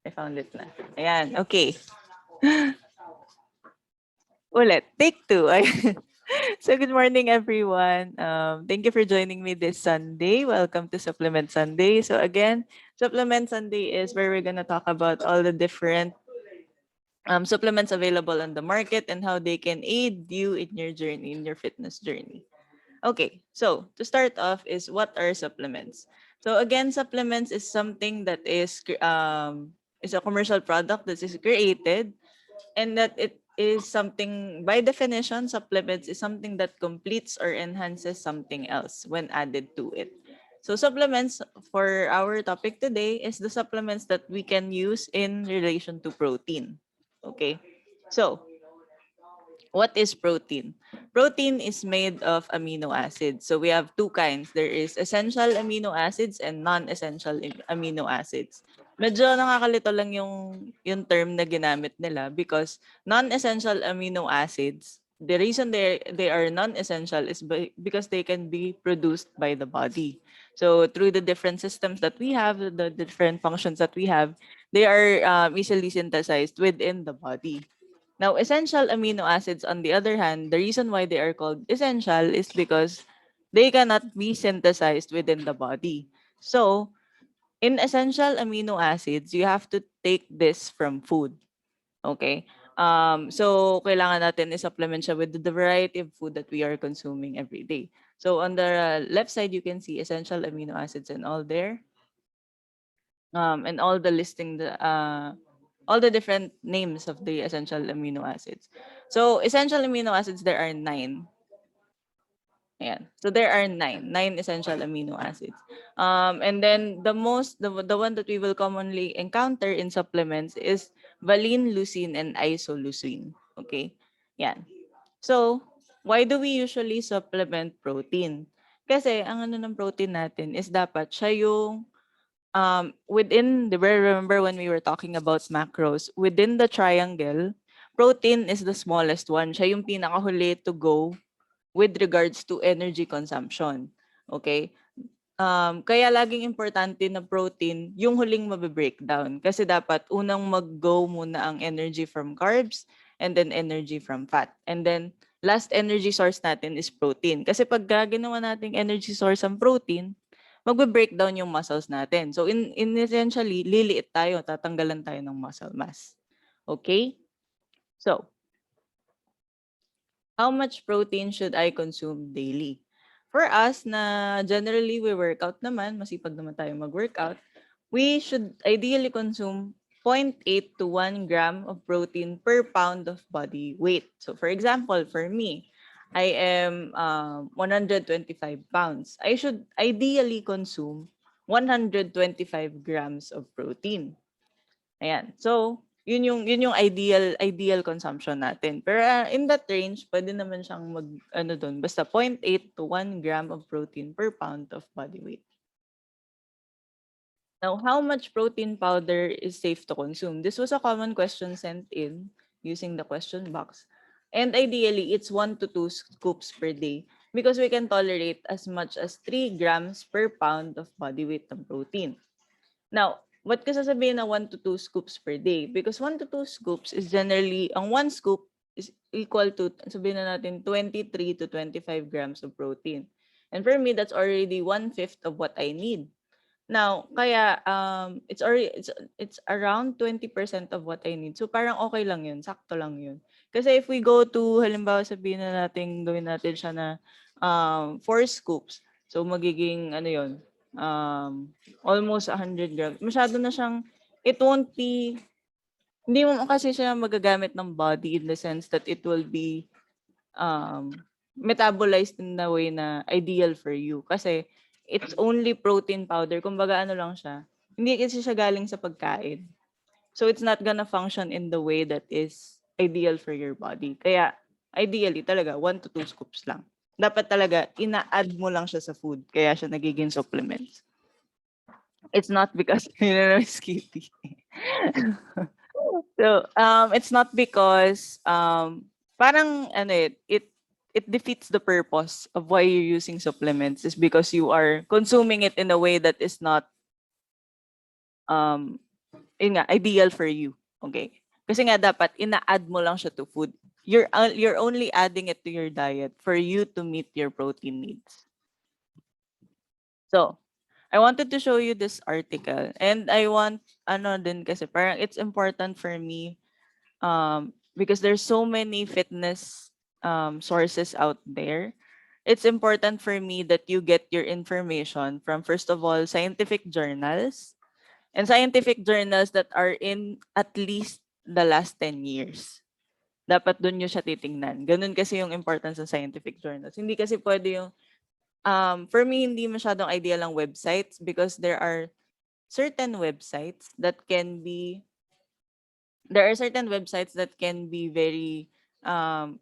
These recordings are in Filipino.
I found it na. Ayan, okay. Ulit, take 2. So good morning, everyone. Thank you for joining me this Sunday. Welcome to Supplement Sunday. So again, Supplement Sunday is where we're gonna talk about all the different supplements available on the market and how they can aid you in your journey, in your fitness journey. Okay, so to start off is what are supplements? So again, supplements is something that is a commercial product that is created, and that it is something, by definition, supplements is something that completes or enhances something else when added to it. So supplements for our topic today is the supplements that we can use in relation to protein. Okay, so what is protein? Protein is made of amino acids. So we have two kinds. There is essential amino acids and non-essential amino acids. Medyo nakakalito lang yung term na ginamit nila because non-essential amino acids, the reason they are non-essential is because they can be produced by the body. So through the different systems that we have, the different functions that we have, they are easily synthesized within the body. Now, essential amino acids, on the other hand, the reason why they are called essential is because they cannot be synthesized within the body. So, in essential amino acids, you have to take this from food. Okay? So, kailangan natin i-supplement siya with the variety of food that we are consuming every day. So, on the left side, you can see essential amino acids and all there. And all the listing, all the different names of the essential amino acids. So essential amino acids, there are 9. Ayan. So there are nine essential amino acids. And then the one that we will commonly encounter in supplements is valine, leucine, and isoleucine. Okay? Yan. So, why do we usually supplement protein? Kasi ang ano ng protein natin is dapat siya yung within the, remember when we were talking about macros, within the triangle, protein is the smallest one. Siya yung pinakahuli to go with regards to energy consumption. Okay? Kaya laging importante na protein yung huling mabe-breakdown. Kasi dapat unang mag-go muna ang energy from carbs and then energy from fat. And then last energy source natin is protein. Kasi pag ginawa nating energy source ang protein, magbe-breakdown yung muscles natin. So in essentially, liliit tayo, tatanggalan tayo ng muscle mass. Okay? So, how much protein should I consume daily? For us na generally we workout naman, masipag naman tayo mag-workout, we should ideally consume 0.8 to 1 gram of protein per pound of body weight. So for example, for me, I am 125 pounds. I should ideally consume 125 grams of protein. Ayan. So, yun yung ideal consumption natin. Pero in that range, pwede naman siyang doon, basta 0.8 to 1 gram of protein per pound of body weight. Now, how much protein powder is safe to consume? This was a common question sent in using the question box. And ideally, it's 1 to 2 scoops per day because we can tolerate as much as 3 grams per pound of body weight ng protein. Now, what ko sasabihin na 1 to 2 scoops per day? Because 1 to 2 scoops is generally, ang 1 scoop is equal to, sabihin na natin, 23 to 25 grams of protein. And for me, that's already 1/5 of what I need. Now, kaya it's around 20% of what I need. So parang okay lang 'yun, sakto lang 'yun. Kasi if we go to, halimbawa sabihin na natin, gawin natin siya na 4 scoops. So magiging ano 'yun, almost 100 grams. Masyado na siyang, it won't be, hindi mo kasi siya magagamit ng body in the sense that it will be metabolized in a way na ideal for you. Kasi it's only protein powder. Kumbaga ano lang siya. Hindi kasi siya galing sa pagkain. So it's not gonna function in the way that is ideal for your body. Kaya ideally talaga 1 to 2 scoops lang. Dapat talaga ina-add mo lang siya sa food. Kaya siya nagiging supplements. It's not because Kitty. So it's not because parang ano it defeats the purpose of why you're using supplements, is because you are consuming it in a way that is not yun nga, ideal for you. Okay? Kasi nga dapat ina-add mo lang siya to food. You're only adding it to your diet for you to meet your protein needs. So, I wanted to show you this article, and I want ano din kasi parang it's important for me because there's so many fitness sources out there. It's important for me that you get your information from, first of all, scientific journals, and scientific journals that are in at least the last 10 years. Dapat dun nyo siya titingnan. Ganun kasi yung importance ng scientific journals. Hindi kasi pwede yung, for me, hindi masyadong ideal ang websites because certain websites that can be there are certain websites that can be very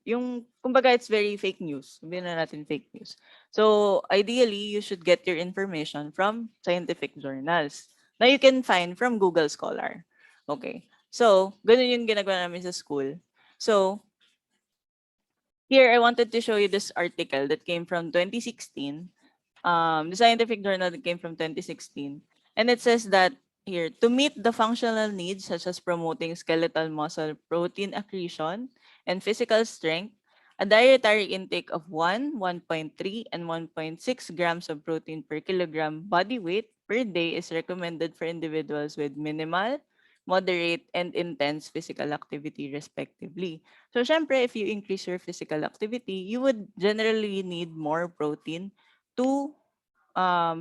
yung kumbaga it's very fake news. Sabihin na natin fake news. So ideally, you should get your information from scientific journals na you can find from Google Scholar. Okay. So, ganun yung ginagawa namin sa school. So, here I wanted to show you this article that came from 2016, the scientific journal that came from 2016. And it says that here, to meet the functional needs such as promoting skeletal muscle protein accretion and physical strength, a dietary intake of 1.3, and 1.6 grams of protein per kilogram body weight per day is recommended for individuals with minimal, moderate, and intense physical activity respectively. So, syempre, if you increase your physical activity, you would generally need more protein to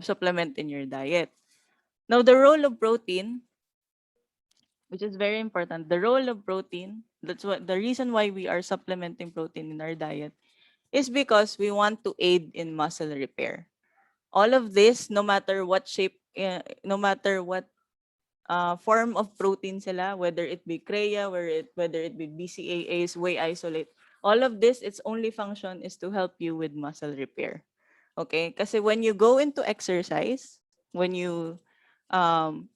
supplement in your diet. Now, the role of protein, which is very important, the role of protein, that's what the reason why we are supplementing protein in our diet is because we want to aid in muscle repair. All of this, no matter what shape, no matter what form of protein sila, whether it be CREA, whether it be BCAAs, whey isolate, all of this, its only function is to help you with muscle repair. Okay? Kasi when you go into exercise, when you um,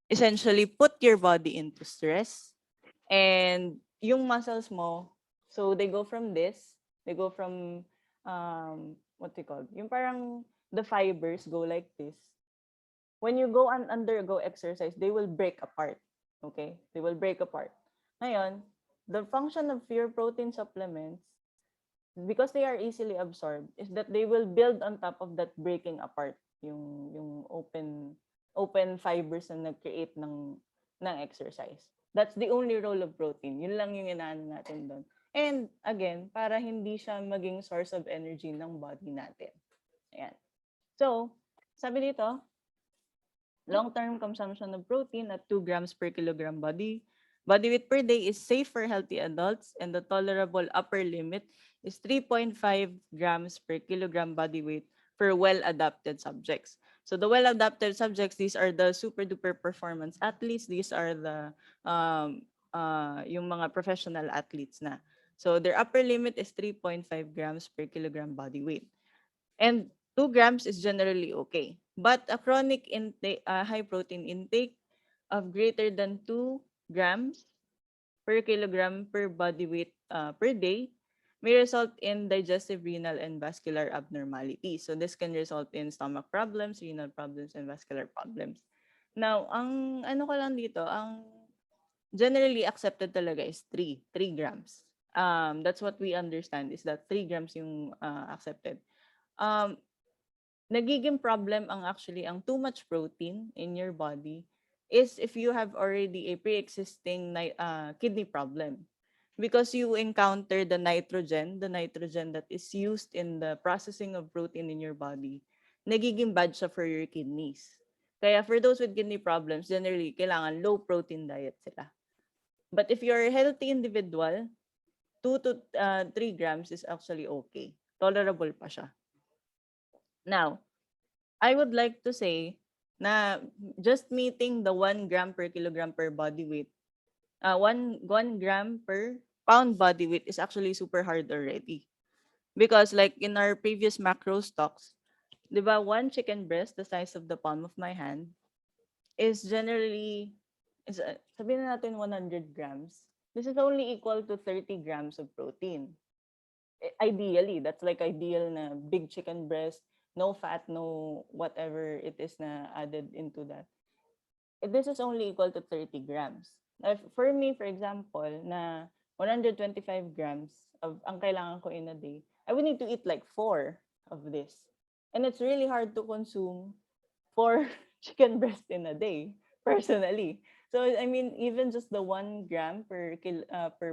essentially put your body into stress, and yung muscles mo, so they go from, what they call, yung parang the fibers go like this. When you go and undergo exercise, they will break apart. Okay? They will break apart. Ngayon, the function of your protein supplements, because they are easily absorbed, is that they will build on top of that breaking apart yung open fibers na nag-create ng exercise. That's the only role of protein. Yun lang yung inaano natin doon. And again, para hindi siya maging source of energy ng body natin. Ayan. So, sabi dito, long-term consumption of protein at 2 grams per kilogram body weight per day is safe for healthy adults, and the tolerable upper limit is 3.5 grams per kilogram body weight for well-adapted subjects. So the well-adapted subjects, these are the super-duper performance athletes. These are the yung mga professional athletes na. So their upper limit is 3.5 grams per kilogram body weight. And 2 grams is generally okay. But a chronic intake, high protein intake of greater than 2 grams per kilogram per body weight per day may result in digestive, renal, and vascular abnormalities. So this can result in stomach problems, renal problems, and vascular problems. Now, ang ano ko lang dito, ang generally accepted talaga is 3 grams. That's what we understand, is that 3 grams yung accepted. Nagiging problem ang too much protein in your body is if you have already a pre-existing kidney problem, because you encounter the nitrogen that is used in the processing of protein in your body, nagiging bad siya for your kidneys. Kaya for those with kidney problems, generally, kailangan low protein diet sila. But if you're a healthy individual, 2 to 3 grams is actually okay. Tolerable pa siya. Now, I would like to say na just meeting the 1 gram per kilogram per body weight, 1 gram per pound body weight is actually super hard already. Because like in our previous macro stocks, di ba, one chicken breast the size of the palm of my hand is generally, sabihin na natin 100 grams. This is only equal to 30 grams of protein. Ideally, that's like ideal na big chicken breast, no fat, no whatever it is na added into that. this is only equal to 30 grams. Now, for me, for example, na 125 grams of ang kailangan ko in a day, I would need to eat like 4 of this. And it's really hard to consume 4 chicken breast in a day, personally. So, I mean, even just the 1 gram per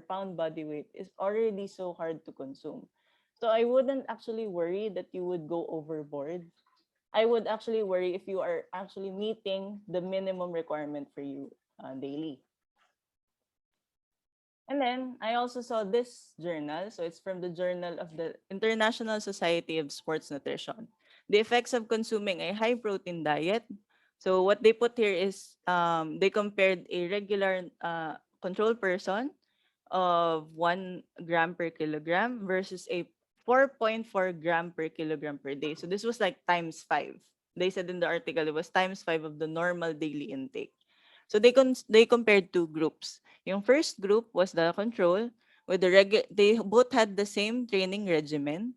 pound body weight is already so hard to consume. So, I wouldn't actually worry that you would go overboard. I would actually worry if you are actually meeting the minimum requirement for you daily. And then I also saw this journal. So it's from the Journal of the International Society of Sports Nutrition. The effects of consuming a high protein diet. So what they put here is they compared a regular control person of 1 gram per kilogram versus a 4.4 gram per kilogram per day. So this was like times 5. They said in the article it was times 5 of the normal daily intake. So they compared two groups. Yung first group was the control with they both had the same training regimen.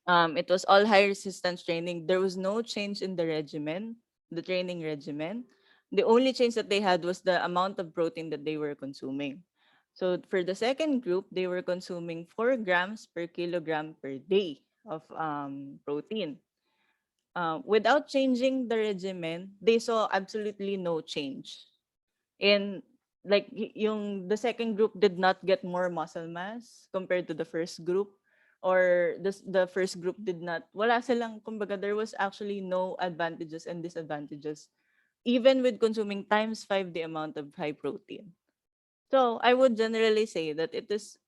It was all high resistance training. There was no change in the regimen, the training regimen. The only change that they had was the amount of protein that they were consuming. So for the second group, they were consuming 4 grams per kilogram per day of protein. Without changing the regimen, they saw absolutely no change. In yung the second group did not get more muscle mass compared to the first group, or the first group did not, wala silang, kumbaga there was actually no advantages and disadvantages even with consuming times 5 the amount of high protein. So I would generally say that it is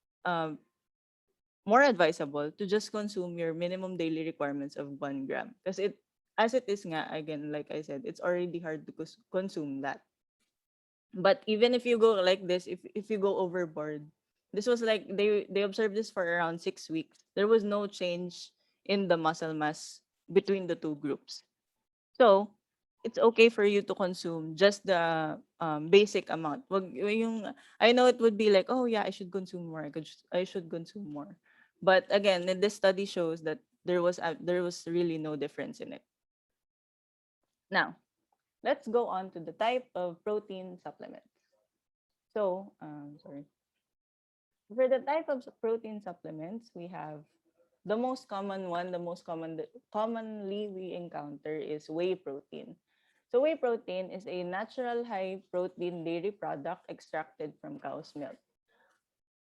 more advisable to just consume your minimum daily requirements of 1 gram, because it, as it is nga, again, like I said, it's already hard to consume that. But even if you go like this, if you go overboard, this was like they observed this for around 6 weeks. There was no change in the muscle mass between the two groups. So it's okay for you to consume just the basic amount. I know it would be like, oh yeah, I should consume more. I should consume more. But again, this study shows that there was really no difference in it. Now, let's go on to the type of protein supplements. So, sorry. For the type of protein supplements, we have the most common one, commonly we encounter is whey protein. So whey protein is a natural high protein dairy product extracted from cow's milk.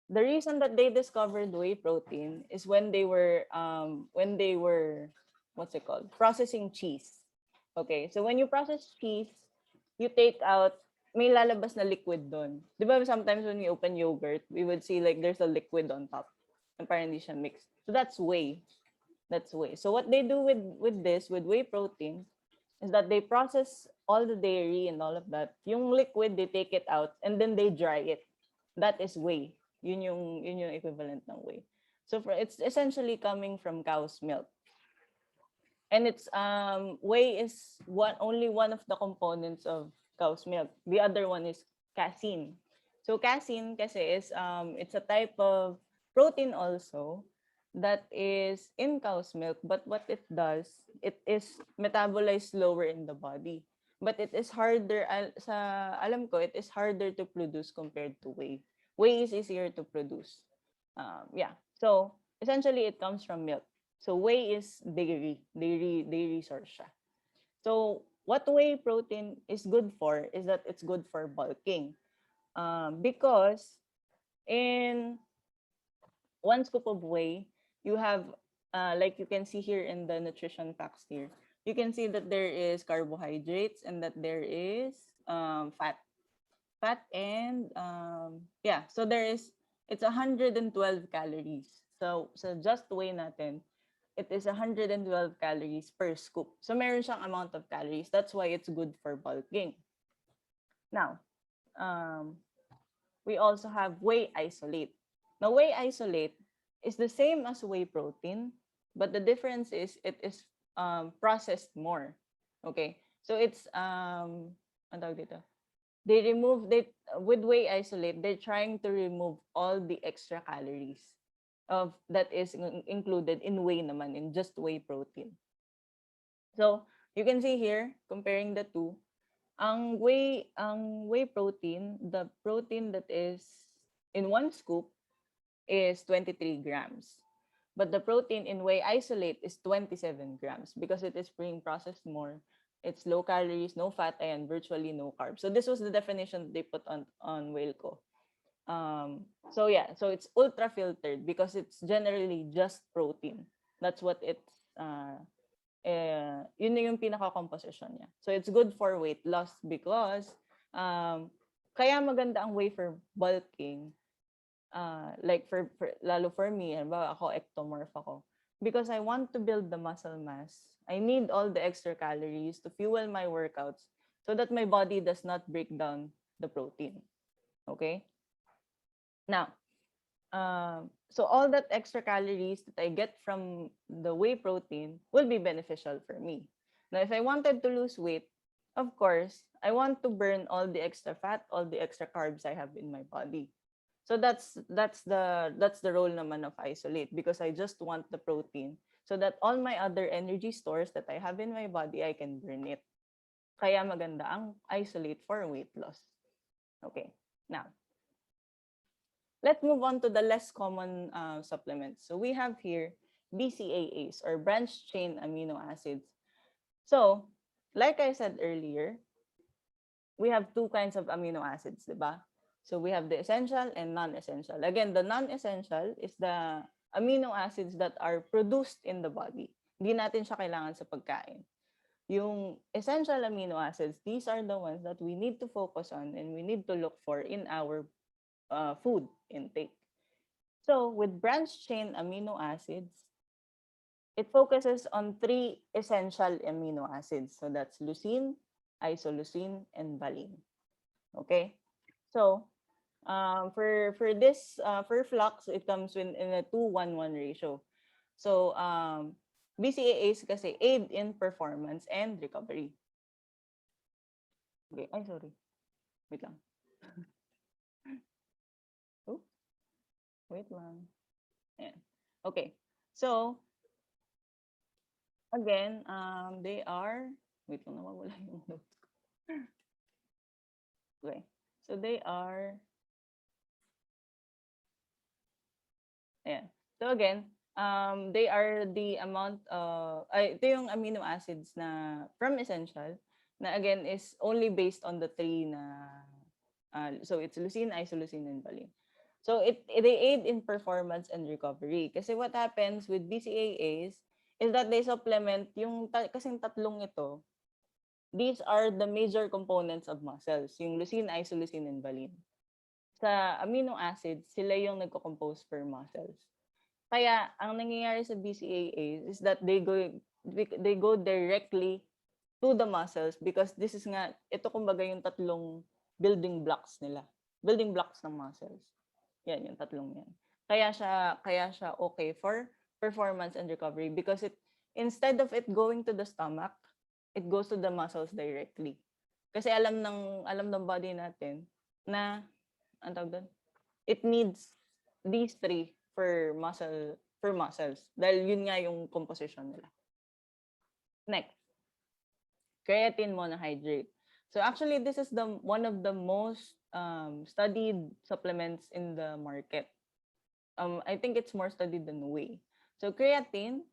The reason that they discovered whey protein is when they were what's it called? Processing cheese. Okay, so when you process cheese, you take out, may lalabas na liquid doon. Di ba sometimes when we open yogurt, we would see like there's a liquid on top. And parang hindi siya mixed. So that's whey. That's whey. So what they do with whey protein is that they process all the dairy and all of that. Yung liquid, they take it out and then they dry it. That is whey. Yun yung equivalent ng whey. So it's essentially coming from cow's milk. And it's whey is only one of the components of cow's milk. The other one is casein. So casein kasi is it's a type of protein also that is in cow's milk, but what it does, it is metabolized slower in the body. But it is harder, alam ko, it is harder to produce compared to whey. Whey is easier to produce. Yeah. So essentially it comes from milk. So whey is dairy source siya. So what whey protein is good for is that it's good for bulking. Because in 1 scoop of whey, you have, like you can see here in the nutrition facts here, you can see that there is carbohydrates and that there is fat. Fat and, yeah, so it's 112 calories. So just whey natin, it is 112 calories per scoop. So meron siyang amount of calories. That's why it's good for bulking. Now, we also have whey isolate. Now, whey isolate is the same as whey protein, but the difference is it is processed more. Okay, so it's ano tawag dito? With whey isolate, they're trying to remove all the extra calories of that is included in whey naman, in just whey protein. So you can see here, comparing the two, Ang whey protein, the protein that is in one scoop is 23 grams. But the protein in whey isolate is 27 grams because it is being processed more. It's low calories, no fat, and virtually no carbs. So this was the definition they put on Wheyl ko. So yeah, so it's ultra filtered because it's generally just protein. That's what it's yun na yung pinaka-composition niya. So it's good for weight loss because kaya maganda ang whey for bulking. Like for lalo for me, halimbawa ako ectomorph ako. Because I want to build the muscle mass. I need all the extra calories to fuel my workouts so that my body does not break down the protein. Okay? Now, so all that extra calories that I get from the whey protein will be beneficial for me. Now, if I wanted to lose weight, of course, I want to burn all the extra fat, all the extra carbs I have in my body. So that's the role naman of isolate because I just want the protein so that all my other energy stores that I have in my body, I can burn it. Kaya maganda ang isolate for weight loss. Okay. Now, let's move on to the less common supplements. So we have here BCAAs or branched chain amino acids. So, like I said earlier, we have two kinds of amino acids, diba? So we have the essential and non-essential. Again, the non-essential is the amino acids that are produced in the body. Hindi natin siya kailangan sa pagkain. Yung essential amino acids, these are the ones that we need to focus on and we need to look for in our food intake. So with branched chain amino acids, it focuses on three essential amino acids. So that's leucine, isoleucine, and valine. Okay? So for this for flux, it comes in a 2-1-1 ratio. So BCAAs kasi aid in performance and recovery. Okay, ay sorry. Wait lang. Oh, wait lang. Ayan. Okay. So again, they are wait lang, nawawala yung notes ko. Okay. So they are ayan. So again, they are the amount ito yung amino acids na from essential na again is only based on the three na so it's leucine, isoleucine, and valine. So they aid in performance and recovery. Kasi what happens with BCAAs is that they supplement yung kasing tatlong ito. These are the major components of muscles, yung leucine, isoleucine, and valine. Sa amino acids, sila yung nagko-compose for muscles. Kaya ang nangyayari sa BCAAs is that they go directly to the muscles because this is nga ito kumbaga yung tatlong building blocks nila. Building blocks ng muscles. Yan yung tatlong yan. Kaya siya okay for performance and recovery because it instead of it going to the stomach, it goes to the muscles directly. Kasi alam ng body natin na ang tawag doon, it needs these three for muscles dahil yun nga yung composition nila. Next, creatine monohydrate. So actually this is one of the most studied supplements in the market. I think it's more studied than whey. So creatine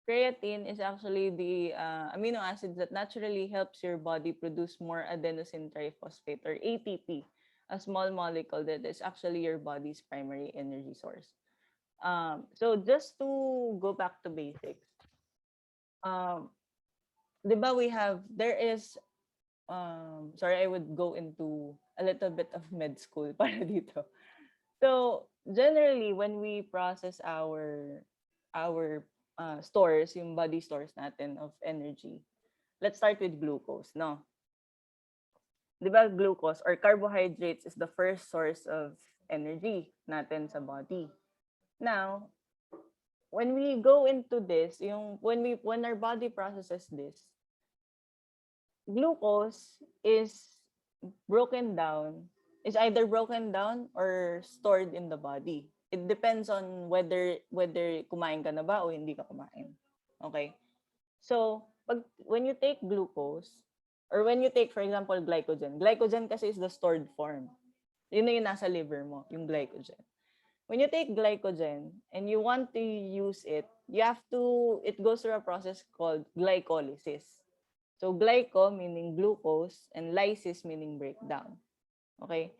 is actually the amino acids that naturally helps your body produce more adenosine triphosphate or ATP, a small molecule that is actually your body's primary energy source. So just to go back to basics, diba there is, sorry, I would go into a little bit of med school para dito. So generally, when we process our stores, yung body stores natin of energy, let's start with glucose, no? Diba glucose or carbohydrates is the first source of energy natin sa body. Now, when we go into this, when our body processes this, glucose is either broken down or stored in the body. It depends on whether kumain ka na ba o hindi ka kumain. Okay? So, when you take glucose or when you take, for example, glycogen kasi is the stored form. Yun na yung nasa liver mo, yung glycogen. When you take glycogen and you want to use it, it goes through a process called glycolysis. So glyco meaning glucose and lysis meaning breakdown. Okay?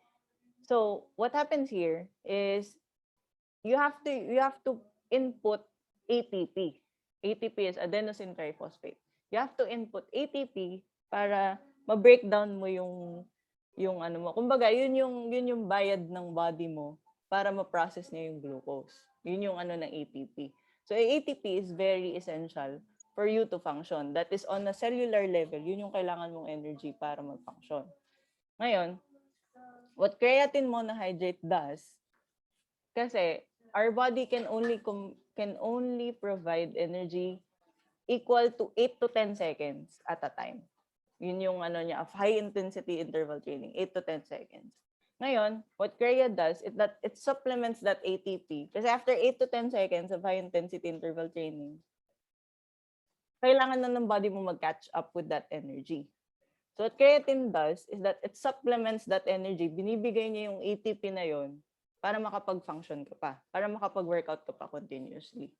So what happens here is you have to input ATP. ATP is adenosine triphosphate. You have to input ATP para ma-breakdown mo yung ano mo. Kumbaga, yun yung bayad ng body mo para ma-process niya yung glucose. Yun yung ano ng ATP. So ATP is very essential for you to function. That is on a cellular level, yun yung kailangan mong energy para mag-function. Ngayon, what creatine monohydrate does, kasi our body can only provide energy equal to 8 to 10 seconds at a time. Yun yung ano niya, of high intensity interval training, 8 to 10 seconds. Ngayon, what Kreia does is that it supplements that ATP. Kasi after 8 to 10 seconds of high intensity interval training, kailangan na ng body mo mag-catch up with that energy. So what creatine does is that it supplements that energy. Binibigay niya yung ATP na yon para makapag-function ka pa, para makapag-workout ka pa continuously.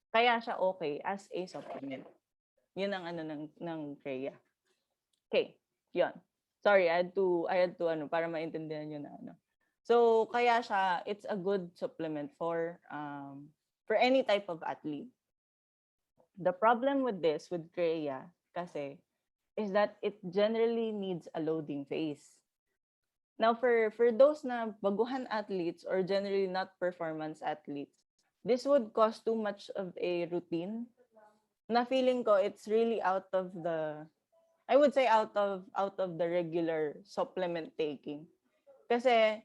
Kaya siya okay as a supplement. Yun ang ano ng Kreia. Okay, yun. Sorry, I had to para maintindihan niyo na ano. So kaya siya, it's a good supplement for any type of athlete. The problem with Kreia kasi is that it generally needs a loading phase. Now for those na baguhan athletes or generally not performance athletes, this would cause too much of a routine na feeling ko it's really out of the regular supplement taking. Kasi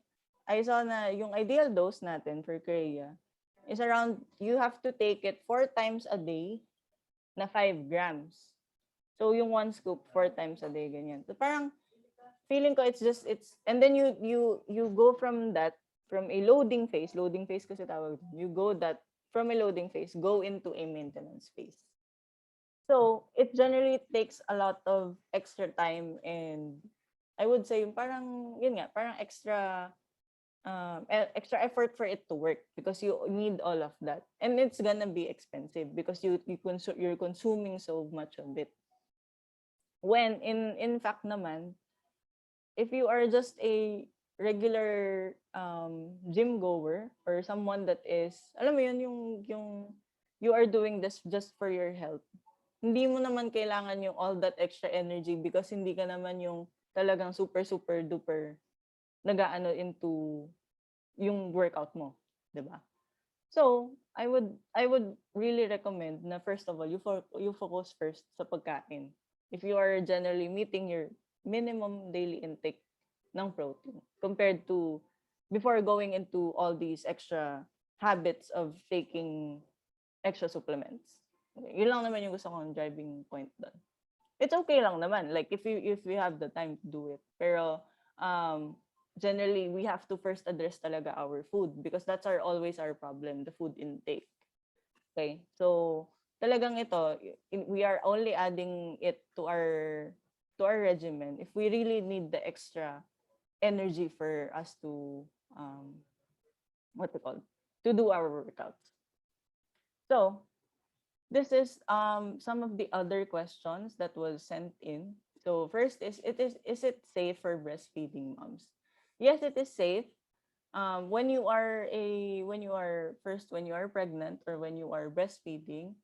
I saw na yung ideal dose natin for Kreia is around, you have to take it 4 times a day na 5 grams. So yung 1 scoop 4 times a day, ganyan. So parang feeling ko and then you go from that, from a loading phase kasi tawag, you go that from a loading phase, go into a maintenance phase. So it generally takes a lot of extra time, and I would say parang extra effort for it to work because you need all of that, and it's gonna be expensive because you're consuming so much of it. When in fact naman, if you are just a regular gym goer or someone that is, alam mo yun, yung you are doing this just for your health, hindi mo naman kailangan yung all that extra energy because hindi ka naman yung talagang super duper nagaano into yung workout mo, 'di ba? So I would really recommend na first of all you focus first sa pagkain. If you are generally meeting your minimum daily intake ng protein compared to before going into all these extra habits of taking extra supplements. Okay, yun lang naman yung gusto kong driving point doon. It's okay lang naman, like if you have the time to do it. Pero generally we have to first address talaga our food because that's always our problem, the food intake. Okay? So talagang ito, we are only adding it to our regimen if we really need the extra energy for us to to do our workouts. So this is some of the other questions that was sent in. So first is it safe for breastfeeding moms? Yes, it is safe. When you are pregnant or when you are breastfeeding,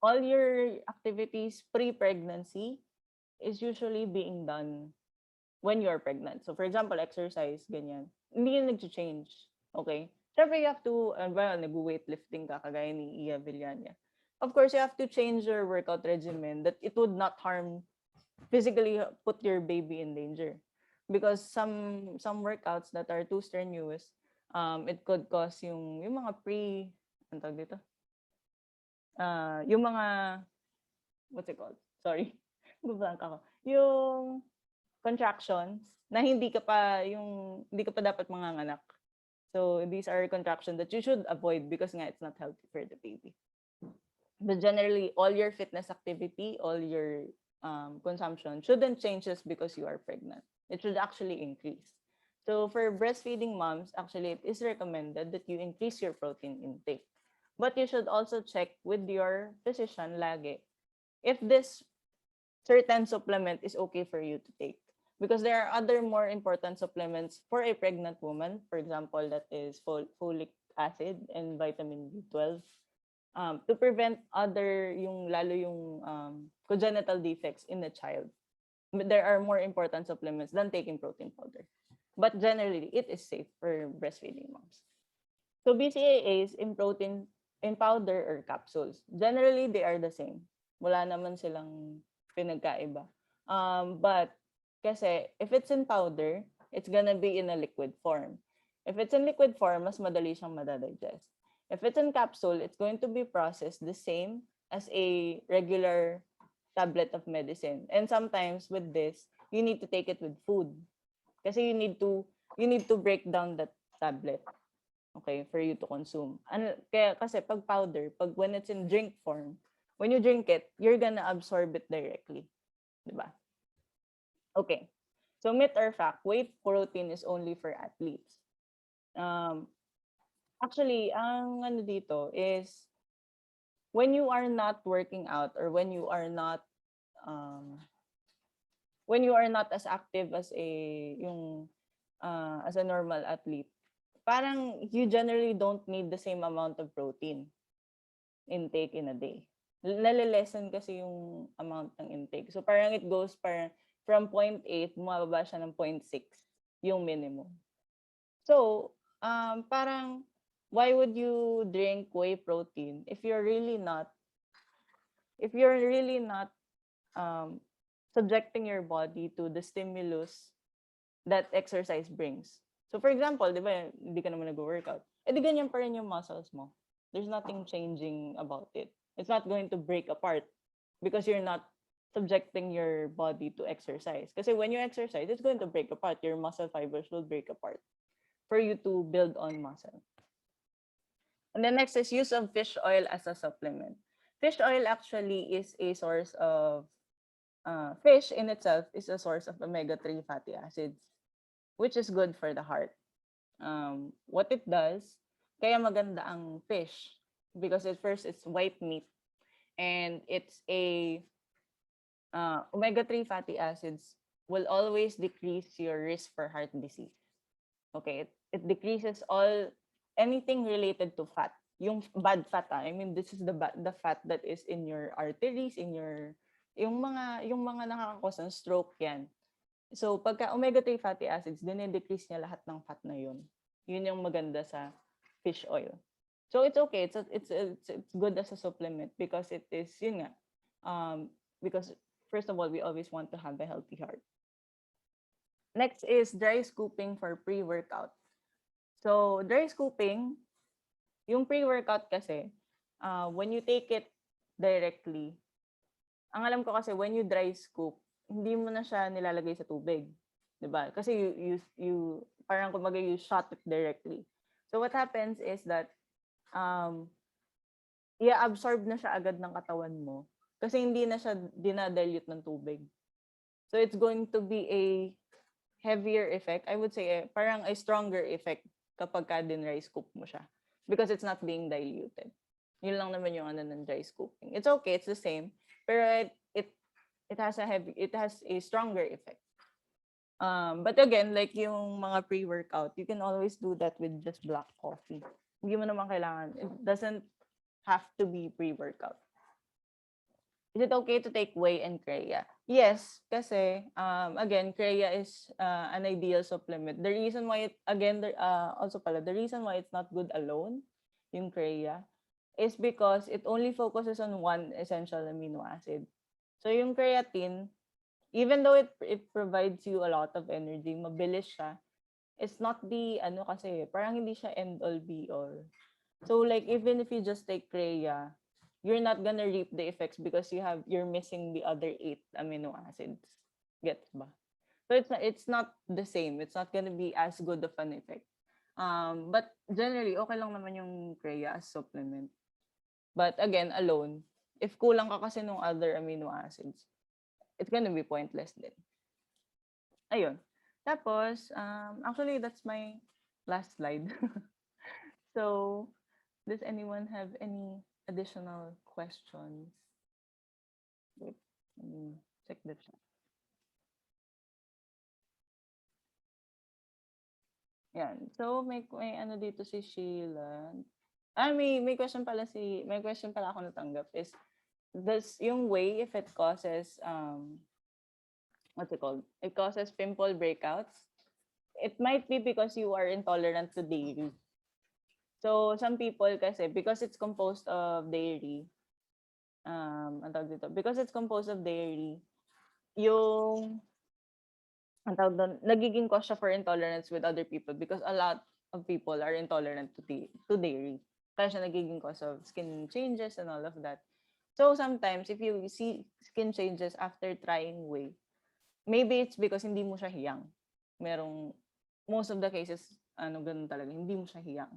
all your activities pre-pregnancy is usually being done when you are pregnant. So for example, exercise, ganyan. Hindi yun nag-change. Okay? Siyempre, you have to, nag-weightlifting ka, kagaya ni Iya Villania. Of course, you have to change your workout regimen that it would not physically put your baby in danger. Because some workouts that are too strenuous, it could cause yung mga ang tawag dito? Yung mga, what's it called? Sorry. Bublank ako. Yung contractions na hindi ka pa dapat manganganak. So these are contractions that you should avoid because nga it's not healthy for the baby. But generally, all your fitness activity, all your consumption shouldn't change just because you are pregnant. It should actually increase. So for breastfeeding moms, actually, it is recommended that you increase your protein intake. But you should also check with your physician lagi if this certain supplement is okay for you to take. Because there are other more important supplements for a pregnant woman. For example, that is folic acid and vitamin B12 to prevent lalo yung congenital defects in the child. There are more important supplements than taking protein powder. But generally, it is safe for breastfeeding moms. So BCAAs in powder or capsules. Generally, they are the same. Wala naman silang pinagkaiba. But kasi if it's in powder, it's gonna be in a liquid form. If it's in liquid form, mas madali siyang madadigest. If it's in capsule, it's going to be processed the same as a regular tablet of medicine. And sometimes with this, you need to take it with food. Kasi you need to break down that tablet. Okay, for you to consume. Kaya kasi pag powder, when it's in drink form, when you drink it, you're gonna absorb it directly. Diba? Okay. So myth or fact, whey protein is only for athletes. Actually, ang ano dito is when you are not working out or when you are not as active as as a normal athlete, parang you generally don't need the same amount of protein intake in a day. Nalilesen kasi yung amount ng intake. So parang it goes from 0.8, bumababa siya ng 0.6 yung minimum. So, parang why would you drink whey protein if you're really not subjecting your body to the stimulus that exercise brings? So for example, di ba, hindi ka naman nag-workout. Di ganyan pa rin yung muscles mo. There's nothing changing about it. It's not going to break apart because you're not subjecting your body to exercise. Kasi when you exercise, it's going to break apart. Your muscle fibers will break apart for you to build on muscle. And then next is use of fish oil as a supplement. Fish oil actually is a source of, fish in itself is a source of omega-3 fatty acids, which is good for the heart. What it does, kaya maganda ang fish because it's white meat and it's omega-3 fatty acids will always decrease your risk for heart disease. Okay, it decreases anything related to fat. Yung bad fat, I mean this is the fat that is in your arteries, yung mga nakakakos ng stroke yan. So, pagka omega-3 fatty acids, dinedecrease niya lahat ng fat na yun. Yun yung maganda sa fish oil. So, it's okay. It's good as a supplement because it is, yun nga. Because, first of all, we always want to have a healthy heart. Next is dry scooping for pre-workout. So, dry scooping, yung pre-workout kasi, when you take it directly, ang alam ko kasi when you dry scoop, hindi mo na siya nilalagay sa tubig. 'Di ba? Kasi you parang kumbaga you shot it directly. So what happens is that i-absorb na siya agad ng katawan mo kasi hindi na siya dinadilute ng tubig. So it's going to be a heavier effect. I would say parang a stronger effect kapag ka dry scoop mo siya because it's not being diluted. Yun lang naman yung ng dry scooping. It's okay, it's the same, pero it has a stronger effect. But again, like yung mga pre-workout, you can always do that with just black coffee. Hindi mo naman kailangan. It doesn't have to be pre-workout. Is it okay to take whey and creya? Yes, kasi again, creya is an ideal supplement. The reason why the reason why it's not good alone, yung creya, is because it only focuses on one essential amino acid. So yung creatine, even though it provides you a lot of energy, mabilis siya, it's not the kasi parang hindi siya end all be all. So like even if you just take creya, you're not gonna reap the effects because you're missing the other 8 amino acids. Gets ba? So it's not the same. It's not gonna be as good of an effect. But generally okay lang naman yung creya as supplement. But again, alone, if kulang ka kasi ng other amino acids, it's gonna be pointless din. Ayun. Tapos, actually, that's my last slide. So, does anyone have any additional questions? Wait, let me check the chat. Yan. So, may ano dito si Sheila. May question pala ako natanggap is, does yung whey, if it causes, what's it called? It causes pimple breakouts. It might be because you are intolerant to dairy. So, some people kasi, because it's composed of dairy, ang tawag dito, because it's composed of dairy, yung, ang tawag doon, nagiging cause siya for intolerance with other people because a lot of people are intolerant to dairy. Kaya siya nagiging cause of skin changes and all of that. So, sometimes, if you see skin changes after trying whey, maybe it's because hindi mo siya hiyang. Most of the cases, ganun talaga, hindi mo siya hiyang.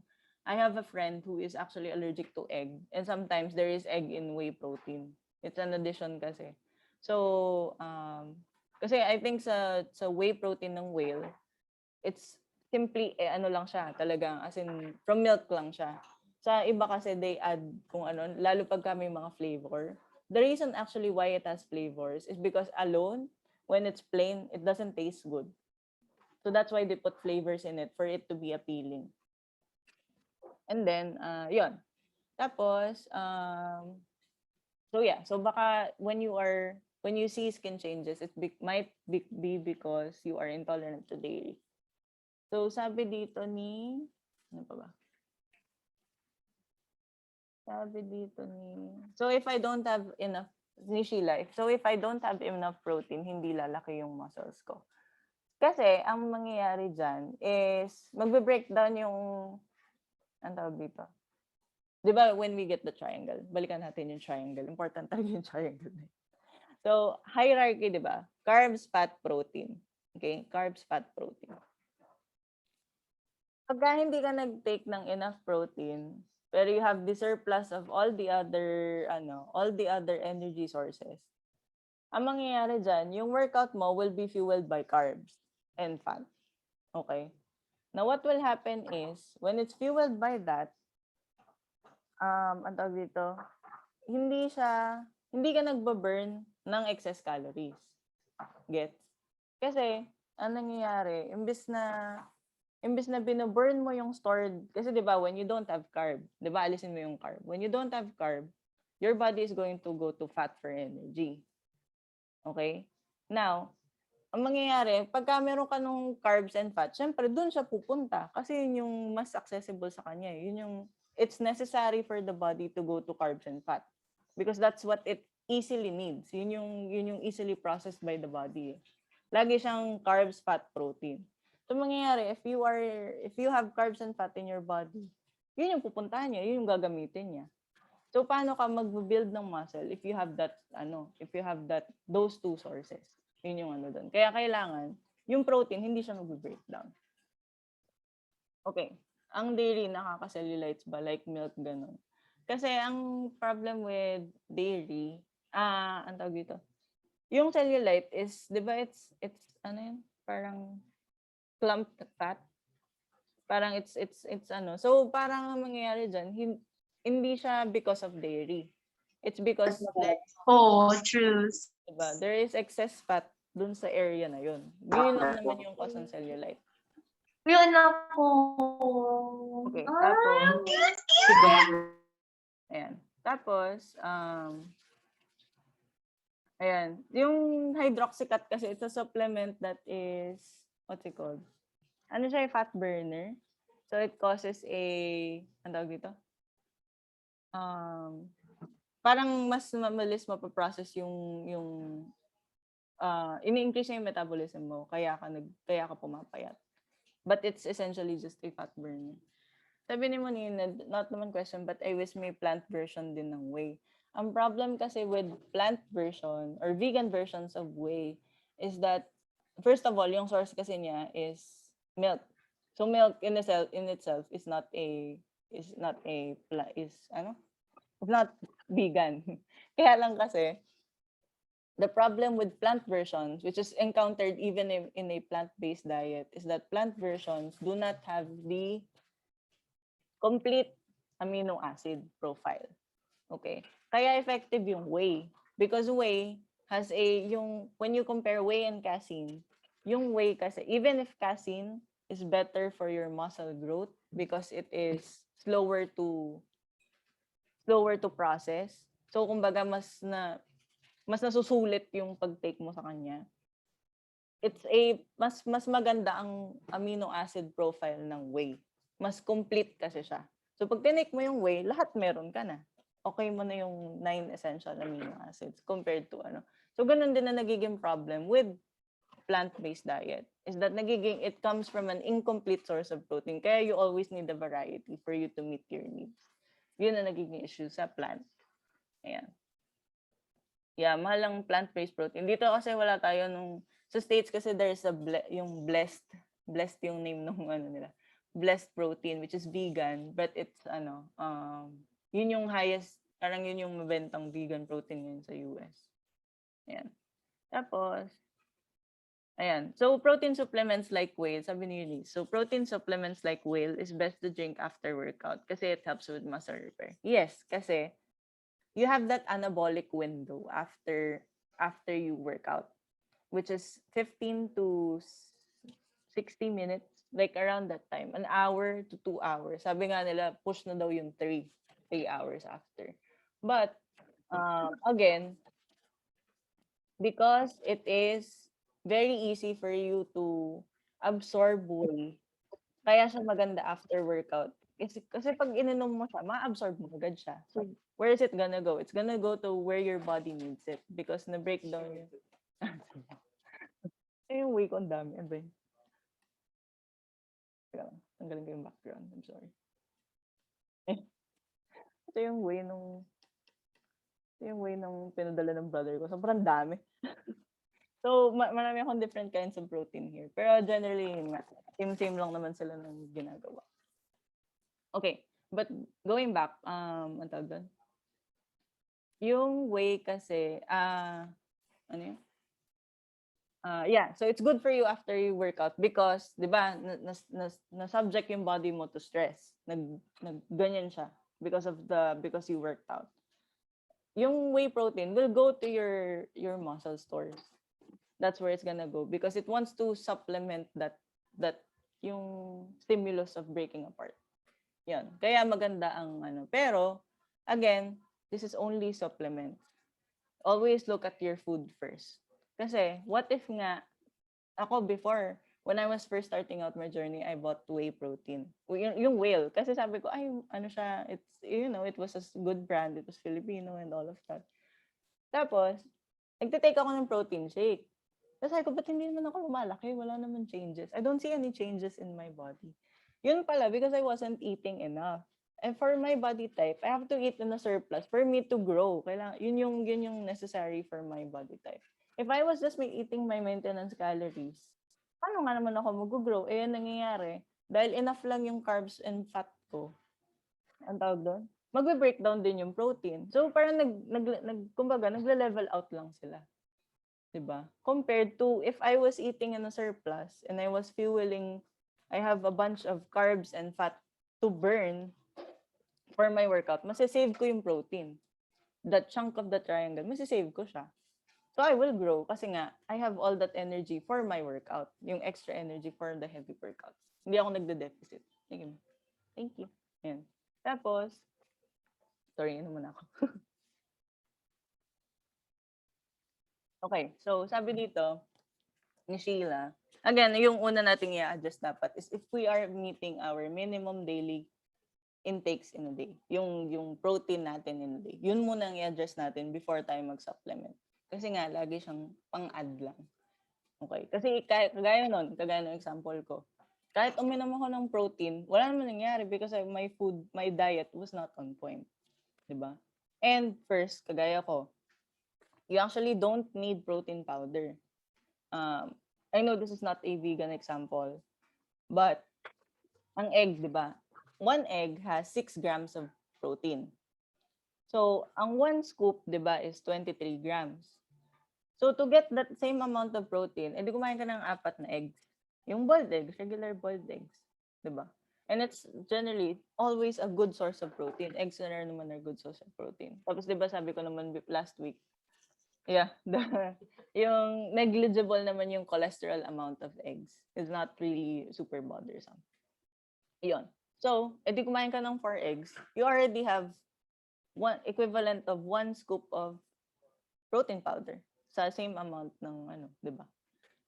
I have a friend who is actually allergic to egg, and sometimes there is egg in whey protein. It's an addition kasi. So, kasi I think sa whey protein ng Wheyl, it's simply, lang siya, talagang, as in, from milk lang siya. Sa iba kasi, they add kung ano, lalo pagka may mga flavor. The reason actually why it has flavors is because alone, when it's plain, it doesn't taste good. So that's why they put flavors in it for it to be appealing. And then, yun. Tapos, so yeah. So baka when you see skin changes, it might be because you are intolerant to dairy. So sabi dito ni, ano pa ba? Sabi dito ni, so if I don't have enough, ni Sheila, so if I don't have enough protein, hindi lalaki yung muscles ko. Kasi, ang mangyayari dyan is, magbe-breakdown yung, ang tawag dito. Di ba, when we get the triangle, balikan natin yung triangle. Important talaga yung triangle. So, hierarchy, di ba? Carbs, fat, protein. Okay? Carbs, fat, protein. Pagka hindi ka nag-take ng enough protein, pero you have the surplus of all the other energy sources, ang mangyayari dyan, yung workout mo will be fueled by carbs and fat. Okay? Now, what will happen is, when it's fueled by that, ang tawag dito, hindi ka nagba-burn ng excess calories. Gets? Kasi, ang nangyayari, imbis na bino-burn mo yung stored, kasi di ba, when you don't have carb, di ba, alisin mo yung carb. When you don't have carb, your body is going to go to fat for energy. Okay? Now, ang mangyayari, pagka meron ka nung carbs and fat, syempre, dun siya pupunta. Kasi yun yung mas accessible sa kanya. Yun yung, it's necessary for the body to go to carbs and fat. Because that's what it easily needs. Yun yung easily processed by the body. Lagi siyang carbs, fat, protein. So, mangyayari, if you have carbs and fat in your body, yun yung pupuntahan niya, yun yung gagamitin niya. So, paano ka mag-build ng muscle if you have those two sources? Yun yung doon. Kaya kailangan, yung protein, hindi siya mag-breakdown. Okay. Ang dairy, nakaka-cellulites ba? Like milk, ganun. Kasi ang problem with dairy, ang tawag dito, yung cellulite is, di ba, it's parang clumped fat. Parang it's so parang ang mangyayari dyan, hindi siya because of dairy. It's because true. Diba? There is excess fat dun sa area na yun. Yun lang naman yung cause ng cellulite. Yun na po. Okay, tapos, ayan. Tapos, ayan. Yung hydroxycut kasi, it's a supplement that is, what's it called? Ano siya, fat burner. So, it causes ang tawag dito? Parang mas mabilis mapaprocess yung ini-increase yung metabolism mo, kaya ka pumapayat. But it's essentially just a fat burner. Sabi ni Monina, not naman question, but I wish may plant version din ng whey. Ang problem kasi with plant version or vegan versions of whey is that, first of all, yung source kasi niya is milk. So milk in itself is not vegan. Kaya lang kasi, the problem with plant versions, which is encountered even in a plant-based diet, is that plant versions do not have the complete amino acid profile. Okay? Kaya effective yung whey. Because whey has when you compare whey and casein, yung whey kasi, even if casein is better for your muscle growth because it is slower to process. So, kumbaga, mas nasusulit yung pag-take mo sa kanya. Mas maganda ang amino acid profile ng whey. Mas complete kasi siya. So, pag tinake mo yung whey, lahat meron ka na. Okay mo na yung 9 essential amino acids compared to ano. So, ganun din na nagiging problem with plant-based diet is that it comes from an incomplete source of protein. Kaya you always need a variety for you to meet your needs. Yun na nagiging issue sa plant. Ayan. Yeah, mahal ang plant-based protein. Dito kasi wala tayo sa States kasi there's yung blessed yung name nung nila. Blessed protein, which is vegan, but it's yun yung highest, parang yun yung mabentang vegan protein ngayon sa US. Ayan. Tapos, ayan. So, protein supplements like Wheyl, sabi ni Elise. So, protein supplements like Wheyl is best to drink after workout kasi it helps with muscle repair. Yes, kasi you have that anabolic window after you work out, which is 15 to 60 minutes, like around that time, an hour to 2 hours. Sabi nga nila, push na daw yung 3 hours after. But, again, because it is very easy for you to absorb whey, kaya siya maganda after workout. Kasi pag ininom mo siya, ma-absorb mo agad siya. So, where is it gonna go? It's gonna go to where your body needs it because na-breakdown yun. Yung whey ko, ang dami. Ano ba yun? Tanggalin ko yung background. I'm sorry. Ito yung whey nung pinadala ng brother ko. Sobrang dami. So, marami akong different kinds of protein here. Pero generally, same lang naman sila ng ginagawa. Okay, but going back, ang tawag doon? Yung whey kasi, ano yun? Yeah, so it's good for you after you work out because, di ba, na-subject yung body mo to stress. Ganyan siya because you worked out. Yung whey protein will go to your muscle stores. That's where it's gonna go because it wants to supplement that yung stimulus of breaking apart. Yan. Kaya maganda ang Pero, again, this is only supplement. Always look at your food first. Kasi, what if nga, ako before, when I was first starting out my journey, I bought whey protein. Yung Wheyl. Kasi sabi ko, siya, it's, it was a good brand. It was Filipino and all of that. Tapos, nagtitake ako ng protein shake. Tapos sabi ko, ba't hindi naman ako lumalaki? Wala naman changes. I don't see any changes in my body. Yun pala, because I wasn't eating enough. And for my body type, I have to eat in a surplus for me to grow. Kailangan, yun yung necessary for my body type. If I was just eating my maintenance calories, paano nga naman ako mag-grow? Yan nangyayari. Dahil enough lang yung carbs and fat ko. Ang tawag doon? Magbe-breakdown din yung protein. So, parang kumbaga, nagle-level out lang sila. Diba? Compared to if I was eating in a surplus and I was I have a bunch of carbs and fat to burn for my workout, masisave ko yung protein. That chunk of the triangle, masisave ko siya. So I will grow kasi nga, I have all that energy for my workout. Yung extra energy for the heavy workouts. Hindi ako nagde-deficit. Thank you. Ayan. Tapos, sorry, muna ako. Okay, so sabi dito ni Sheila, again, yung una nating i-adjust dapat is if we are meeting our minimum daily intakes in a day, yung protein natin in a day, yun muna ang i-adjust natin before tayo mag-supplement. Kasi nga, lagi siyang pang-add lang. Okay, kasi kagaya ng example ko, kahit uminom ako ng protein, wala naman nangyari because my diet was not on point. Diba? And first, kagaya ko, you actually don't need protein powder. I know this is not a vegan example, but ang egg, di ba? One egg has 6 grams of protein. So, ang one scoop, di ba, is 23 grams. So to get that same amount of protein, edi kumain ka ng 4 na eggs. Yung boiled eggs, regular boiled eggs. 'Di ba? And it's generally always a good source of protein. Eggs na rin naman are good source of protein. Tapos 'di ba sabi ko naman last week, yeah, yung negligible naman yung cholesterol amount of eggs. Is not really super bothersome. Yun. So, edi kumain ka ng 4 eggs, you already have one equivalent of 1 scoop of protein powder sa same amount ng 'di ba?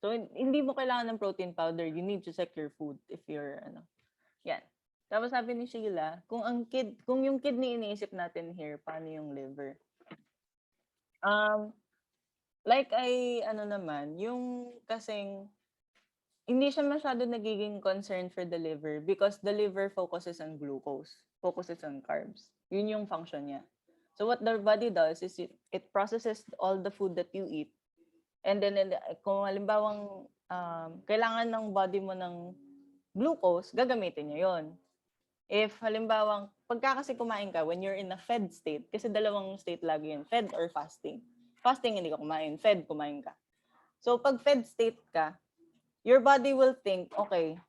So hindi mo kailangan ng protein powder, you need to check your food if you're yan. Tapos sabi ni Sheila, kung yung kidney iniisip natin here, paano yung liver? Like naman, yung kasing hindi siya masyado nagiging concern for the liver because the liver focuses on glucose, focuses on carbs. Yun yung function niya. So what the body does is it processes all the food that you eat. And then kung halimbawang kailangan ng body mo ng glucose, gagamitin niya yon. If halimbawang pagka kasi kumain ka when you're in a fed state, kasi dalawang state lagi yun, fed or fasting. Fasting hindi ka kumain, fed kumain ka. So pag fed state ka, your body will think, okay,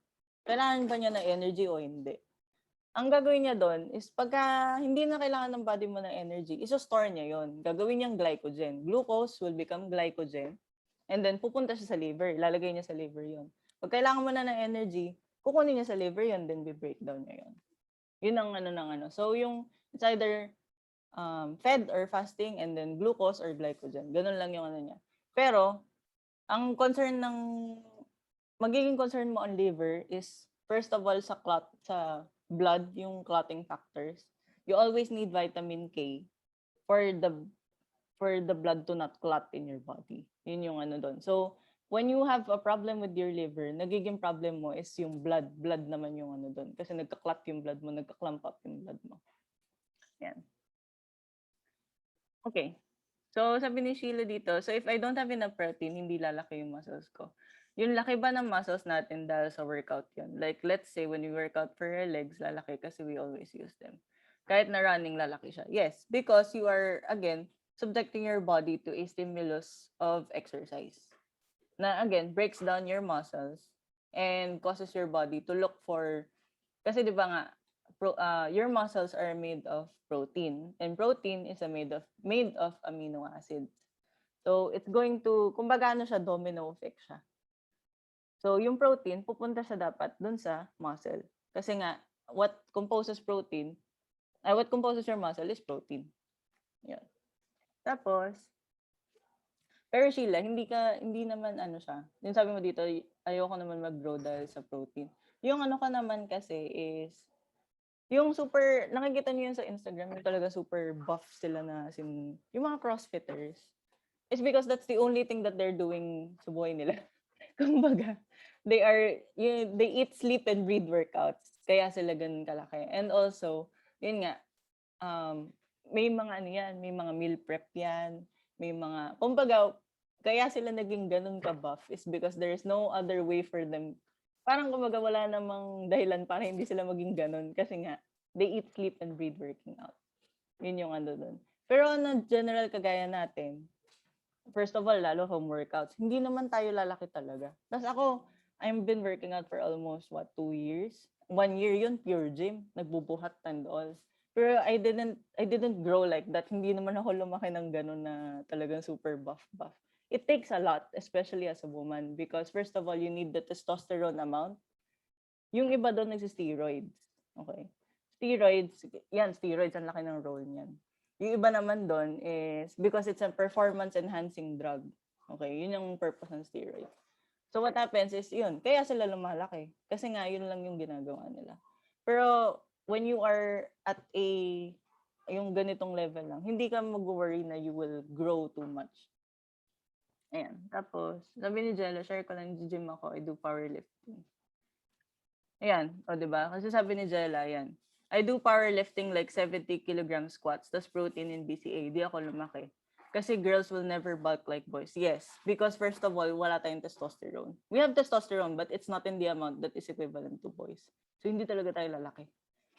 kailangan ba niya ng energy o hindi? Ang gagawin niya doon is pagka hindi na kailangan ng body mo ng energy, iso-store niya yon. Gagawin niyang glycogen. Glucose will become glycogen and then pupunta siya sa liver. Lalagay niya sa liver yon. Pag kailangan mo na ng energy, kukunin niya sa liver yon, then be-breakdown niya yon. Yun ang So yung it's either fed or fasting and then glucose or glycogen. Ganun lang yung niya. Pero ang concern magiging concern mo on liver is first of all sa blood, yung clotting factors. You always need vitamin K for the blood to not clot in your body. Yun yung doon. So when you have a problem with your liver, nagiging problem mo is yung blood. Blood naman yung doon. Kasi nagka-clot yung blood mo, nagka-clump up yung blood mo. Yan. Okay. So sabi ni Sheila dito, so if I don't have enough protein, hindi lalaki yung muscles ko. Yung laki ba ng muscles natin dahil sa workout yun? Like let's say when we work out for our legs, lalaki kasi we always use them. Kahit na running, lalaki siya. Yes, because you are, again, subjecting your body to a stimulus of exercise. Na again, breaks down your muscles and causes your body to look for, kasi di ba nga, your muscles are made of protein and protein is made of amino acids. So it's going to, kumbaga siya, domino effect siya. So yung protein, pupunta siya dapat dun sa muscle. Kasi nga, what composes your muscle is protein. Yan. Tapos, pero Sheila, hindi naman siya. Yung sabi mo dito, ayoko naman mag-grow dahil sa protein. Yung ka naman kasi is, yung super, nakikita niyo yun sa Instagram, yung talaga super buff sila na, yung mga crossfitters. It's because that's the only thing that they're doing sa buhay nila. Kumbaga, they eat, sleep, and breathe workouts. Kaya sila ganun kalaki. And also, yun nga, may mga may mga meal prep yan, may mga, kumbaga, kaya sila naging ganun ka-buff is because there's no other way for them. Parang kumbaga wala namang dahilan para hindi sila maging ganun kasi nga, they eat, sleep, and breathe working out. Yun yung doon. Pero general kagaya natin, first of all, lalo home workouts, hindi naman tayo lalaki talaga. Tapos ako, I've been working out for almost, 2 years? 1 year yun, pure gym. Nagbubuhat and all. Pero I didn't grow like that. Hindi naman ako lumaki ng ganun na talagang super buff. It takes a lot, especially as a woman, because first of all, you need the testosterone amount. Yung iba doon nagsi-steroids. Okay? Steroids, ang laki ng role niyan. Yung iba naman doon is because it's a performance-enhancing drug. Okay? Yun yung purpose ng steroids. So what happens is yun, kaya sila lumalaki. Kasi nga, yun lang yung ginagawa nila. Pero when you are at yung ganitong level lang, hindi ka mag-worry na you will grow too much. Ayan. Tapos, sabi ni Jello, share ko lang, gym ako, I do powerlifting. Ayan. O, diba? Kasi sabi ni Jella, ayan. I do powerlifting like 70 kilogram squats, tas protein in BCA. Di ako lumaki. Kasi girls will never bulk like boys. Yes. Because first of all, wala tayong testosterone. We have testosterone, but it's not in the amount that is equivalent to boys. So, hindi talaga tayo lalaki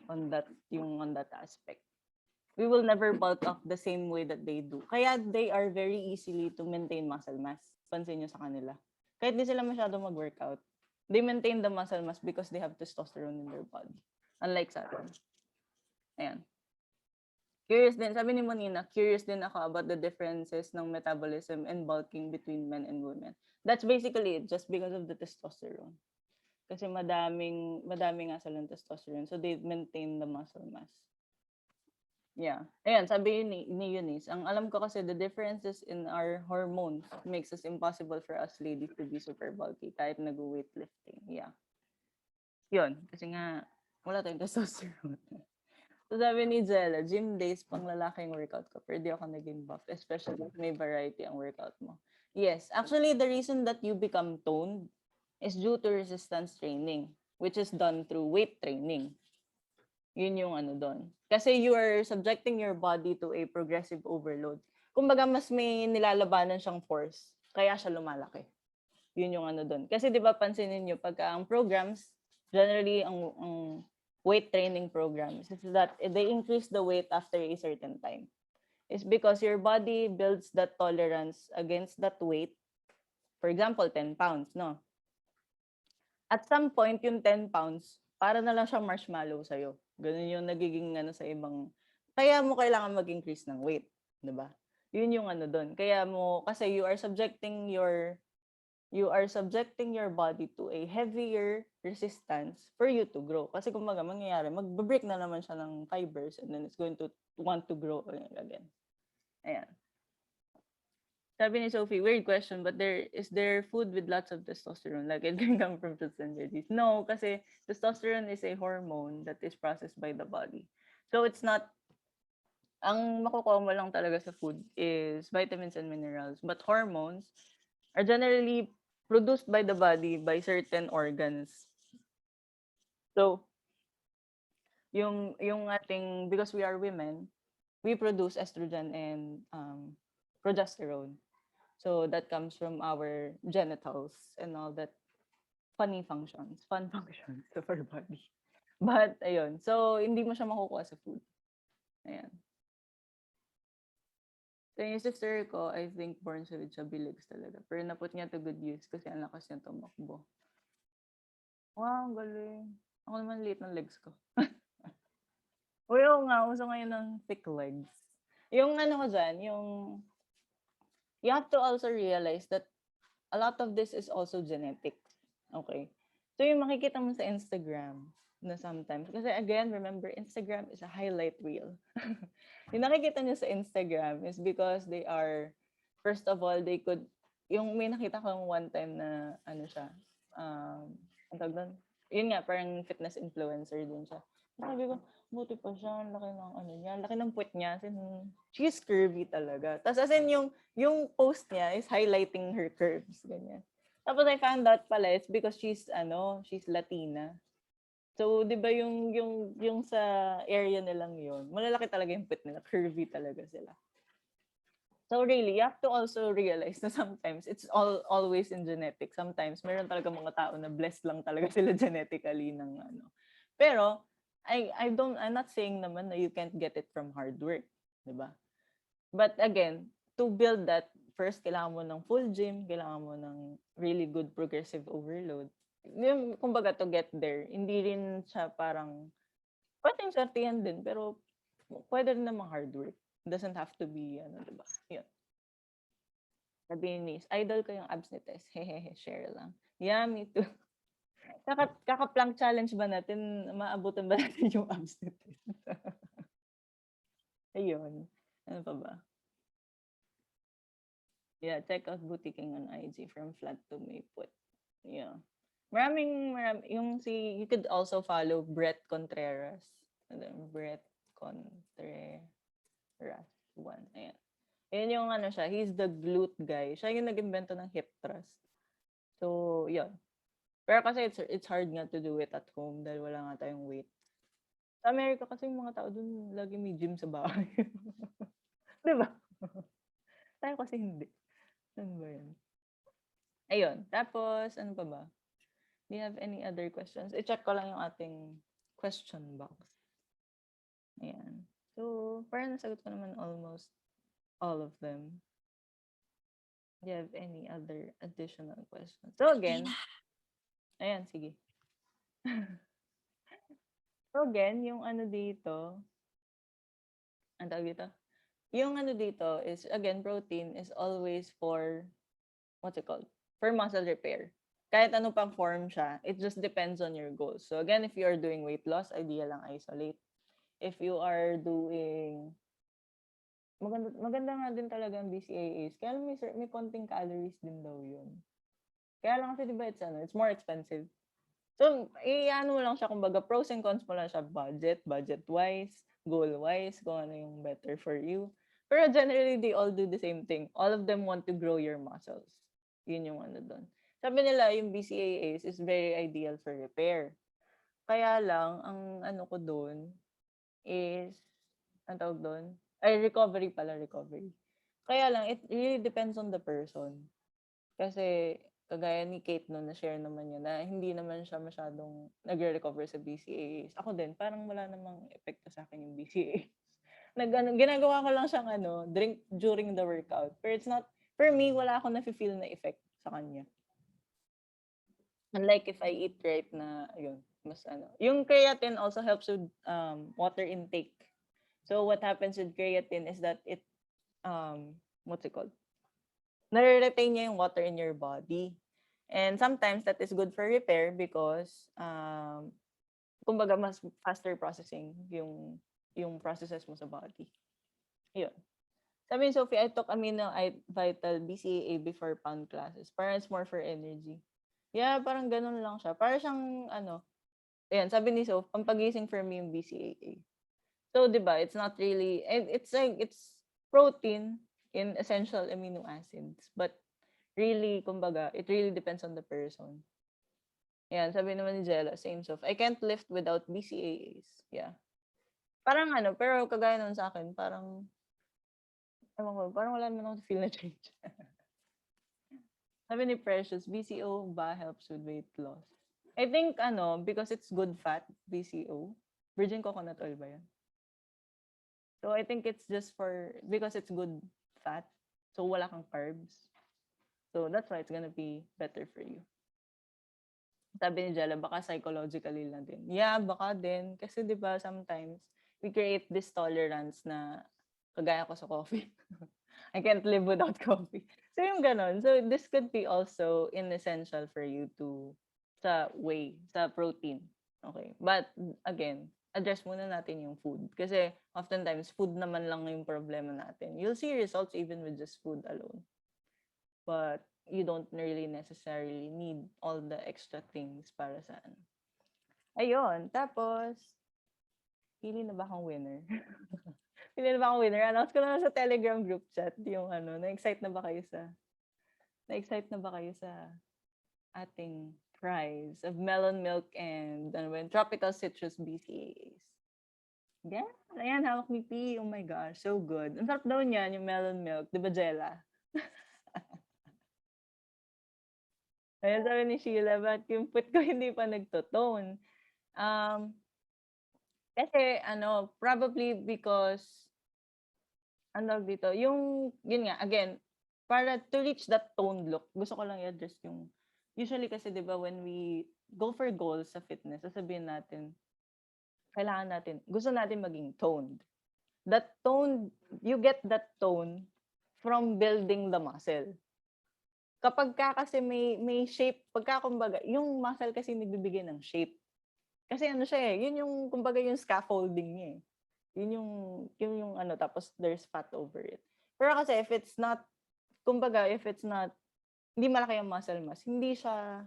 on that aspect. we will never bulk up the same way that they do. Kaya they are very easily to maintain muscle mass. Pansin nyo sa kanila. Kahit di sila masyado mag-workout, they maintain the muscle mass because they have testosterone in their body. Unlike sa atin. Ayan. Curious din, sabi ni Monina, curious din ako about the differences ng metabolism and bulking between men and women. That's basically it, just because of the testosterone. Kasi madami nga silang testosterone, so they maintain the muscle mass. Yeah. Ayan, sabi ni Eunice, ang alam ko kasi the differences in our hormones makes it impossible for us ladies to be super bulky kahit nag-weightlifting. Yeah. Yun, kasi nga wala tayong testosterone. So sabi ni Jella, gym days pang lalaking workout ko, pero di ako naging buff, especially if may variety ang workout mo. Yes, actually the reason that you become toned is due to resistance training, which is done through weight training. Yun yung ano doon. Kasi you are subjecting your body to a progressive overload. Kumbaga mas may nilalabanan siyang force, kaya siya lumalaki. Yun yung ano doon. Kasi 'di ba pansinin niyo pagka ang programs, generally ang weight training programs is that they increase the weight after a certain time. It's because your body builds that tolerance against that weight. For example, 10 pounds, no? At some point, yung 10 pounds, para na lang siyang marshmallow sa'yo. Ganun yung nagiging ano sa ibang... Kaya mo kailangan mag-increase ng weight. Diba? Yun yung ano doon. Kaya mo, kasi you are subjecting your body to a heavier resistance for you to grow. Kasi kumbaga, mangyayari, mag-break na naman siya ng fibers and then it's going to want to grow again. Ayan. Sabi ni Sophie, weird question, but is there food with lots of testosterone? Like it can come from fruits and veggies? No, kasi testosterone is a hormone that is processed by the body. So it's not, ang makukuha mo lang talaga sa food is vitamins and minerals. But hormones are generally produced by the body by certain organs. So, yung ating, because we are women, we produce estrogen and progesterone. So that comes from our genitals and all that fun functions of our body. But ayun, so hindi mo siya makukuha sa food. Ayan. So yung sister ko, I think born siya with chubby legs talaga. Pero naput niya to good use kasi ang lakas niya tumakbo. Wow, ang galing. Ako naman liit ng legs ko. Uy, oo nga, uso ngayon ng thick legs. Yung ano ko dyan, you have to also realize that a lot of this is also genetic. Okay? So yung makikita mo sa Instagram na sometimes, kasi again, remember, Instagram is a highlight reel. Yung nakikita nyo sa Instagram is because they are, first of all, they could, yung may nakita ko one time na, ano siya, ang tawag doon, yun nga, parang fitness influencer din siya. Sabi ko, buti pa siya, ang laki ng ano niya, laki ng puwet niya, as in, she's curvy talaga. Tapos as in, yung post niya is highlighting her curves, ganyan. Tapos I found out pala, it's because she's Latina. So, di ba yung sa area nilang yun, malalaki talaga yung puwet nila, curvy talaga sila. So really, you have to also realize na sometimes it's always in genetics. Sometimes meron talaga mga tao na blessed lang talaga sila genetically ng ano. Pero I'm not saying naman na you can't get it from hard work, 'di ba? But again, to build that, first kailangan mo ng full gym, kailangan mo ng really good progressive overload. Yung kumbaga to get there, hindi rin siya parang pwedeng sortihan din, pero pwede rin namang hard work. It doesn't have to be, ano, diba? Yun. Sabi ni Nis, idol ko yung abs ni Tess. Hehehe, share lang. Yeah, me too. Kaka-plank challenge ba natin? Maabutan ba natin yung abs ni Tess? Ayun. Ano pa ba? Yeah, check out Booty King on IG from flat to may put. Yeah. Maraming, you could also follow Brett Contreras. Brett Contreras 1. Ayan. Yun yung ano siya, he's the glute guy. Siya yung nag-invento ng hip thrust. So, yun. Pero kasi it's hard nga to do it at home dahil wala nga tayong weight. Sa Amerika kasi yung mga tao dun lagi may gym sa bahay. Diba? Tayo kasi hindi. Ano ba yun? Ayun. Tapos, ano pa ba? Do you have any other questions? I-check ko lang yung ating question box. Ayan. So, parang nasagot ko naman almost all of them. Do you have any other additional questions? So again, ayan, sige. So again, yung ano dito, ang tawag dito? Yung ano dito is, again, protein is always for, what's it called? For muscle repair. Kahit ano pang form siya, it just depends on your goals. So again, if you are doing weight loss, ideal lang isolate. If you are doing, maganda nga din talaga ang BCAAs. Kaya lang may konting calories din daw yun. Kaya lang kasi diba it's more expensive. So, ano mo lang siya, kumbaga, pros and cons mo lang siya, budget-wise, goal-wise, kung ano yung better for you. Pero generally, they all do the same thing. All of them want to grow your muscles. Yun yung ano doon. Sabi nila, yung BCAAs is very ideal for repair. Kaya lang, ang ano ko doon is, ang tawag doon? Ay, recovery. Kaya lang, it really depends on the person. Kasi, kagaya ni Kate no, na-share naman niya na hindi naman siya masyadong nagre-recover sa BCAAs. Ako din, parang wala namang epekto sa akin yung BCAAs. Ginagawa ko lang siyang drink during the workout. Pero it's not, for me, wala akong nafe-feel na effect sa kanya. Unlike if I eat right na, yun, mas ano. Yung creatine also helps with water intake. So what happens with creatine is that it, what's it called? Nare-retain niya yung water in your body. And sometimes that is good for repair because kumbaga mas faster processing yung processes mo sa body. Yun. Sabi ni Sophie, I took amino vital BCAA before pound classes. Parang it's more for energy. Yeah, parang ganun lang siya. Parang siyang ayan, sabi ni Sophie, pampagising for me yung BCAA. So, di ba, it's not really, it's protein in essential amino acids. But really, kumbaga, it really depends on the person. Yan, sabi naman ni Jella, same Sof. I can't lift without BCAAs. Yeah. Parang pero kagaya nun sa akin, parang, ewan ko, parang wala naman ako feel na change. Sabi ni Precious, BCO ba helps with weight loss? I think, because it's good fat, BCO. Virgin coconut oil ba yan? So, I think it's just because it's good fat. So, wala kang carbs. So, that's why it's gonna be better for you. Sabi ni Jella, baka psychologically lang din. Yeah, baka din. Kasi di ba sometimes, we create this tolerance na kagaya ko sa coffee. I can't live without coffee. So yung ganon. So this could be also inessential for you sa whey, sa protein. Okay. But again, address muna natin yung food. Kasi oftentimes, food naman lang yung problema natin. You'll see results even with just food alone. But you don't really necessarily need all the extra things para sa ano. Ayun. Tapos, pili na ba akong winner? Pili na ba akong winner? Announce ko na sa Telegram group chat yung na-excite na ba kayo sa ating prize of melon milk and tropical citrus BCAAs. Yeah. Ayan, hawak ni P. Oh my gosh, so good. Ang sarap daw niyan, yung melon milk. Di ba, Jella? Ayun, sabi ni Sheila, ba't yung put ko hindi pa nagtotone? Kasi, probably because, dito, yun nga, again, para to reach that toned look, gusto ko lang i-address yung, usually kasi, di ba, when we go for goals sa fitness, sasabihin natin, gusto natin maging toned. That tone, you get that tone from building the muscle. Kapag kasi may shape, kumbaga, yung muscle kasi nagbibigay ng shape. Kasi siya yun yung, kumbaga, yung scaffolding niya eh. Yun yung tapos there's fat over it. Pero kasi if it's not, hindi malaki ang muscle mass, hindi siya,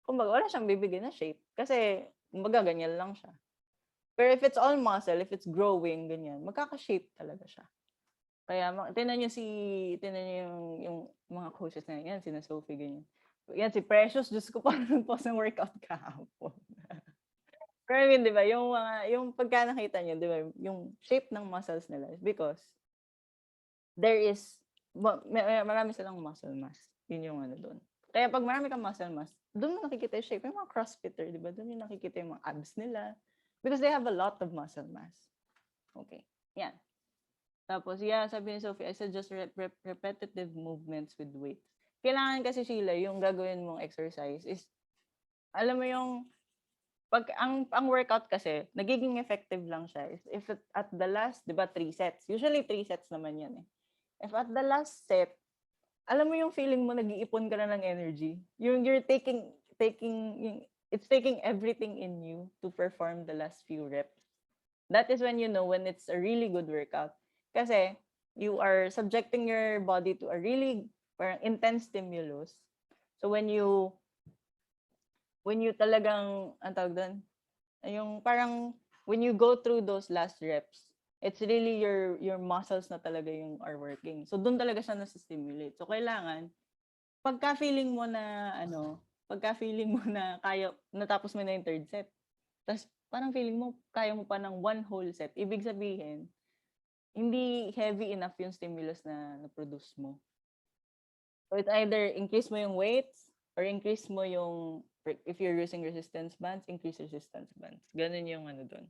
kumbaga, wala siyang bibigay na shape. Kasi, kumbaga, ganyan lang siya. Pero if it's all muscle, if it's growing, ganyan, magkaka-shape talaga siya. Kaya, tinan niyo yung mga coaches na yan, sina Sophie, ganyan. Yan, si Precious, Diyos ko, parang nag-post ng workout kahapon. Pero I mean, di ba, yung pagka nakita niyo, di ba, yung shape ng muscles nila is because marami silang muscle mass. Yun yung doon. Kaya pag marami kang muscle mass, doon mo nakikita yung shape. Yung mga crossfitter, di ba, doon yung nakikita yung mga abs nila. Because they have a lot of muscle mass. Okay. Yan. Tapos, yeah, sabi ni Sophie, I suggest repetitive movements with weights. Kailangan kasi, Sheila, yung gagawin mong exercise is, alam mo yung, pag ang workout kasi, nagiging effective lang siya. If at the last, di ba, 3 sets. Usually, 3 sets naman yan eh. If at the last set, alam mo yung feeling mo, nag-iipon ka na ng energy. You're it's taking everything in you to perform the last few reps. That is when you know when it's a really good workout. Kasi you are subjecting your body to a really parang intense stimulus. So when you talagang, ang tawag doon, yung parang when you go through those last reps, it's really your muscles na talaga yung are working. So doon talaga siya nasa-stimulate. So kailangan, pagka feeling mo na kaya, natapos mo na yung third set, tapos parang feeling mo, kaya mo pa ng one whole set. Ibig sabihin, hindi heavy enough yung stimulus na na-produce mo. So it's either increase mo yung weights or increase mo yung, if you're using resistance bands, increase resistance bands. Ganun yung ano dun.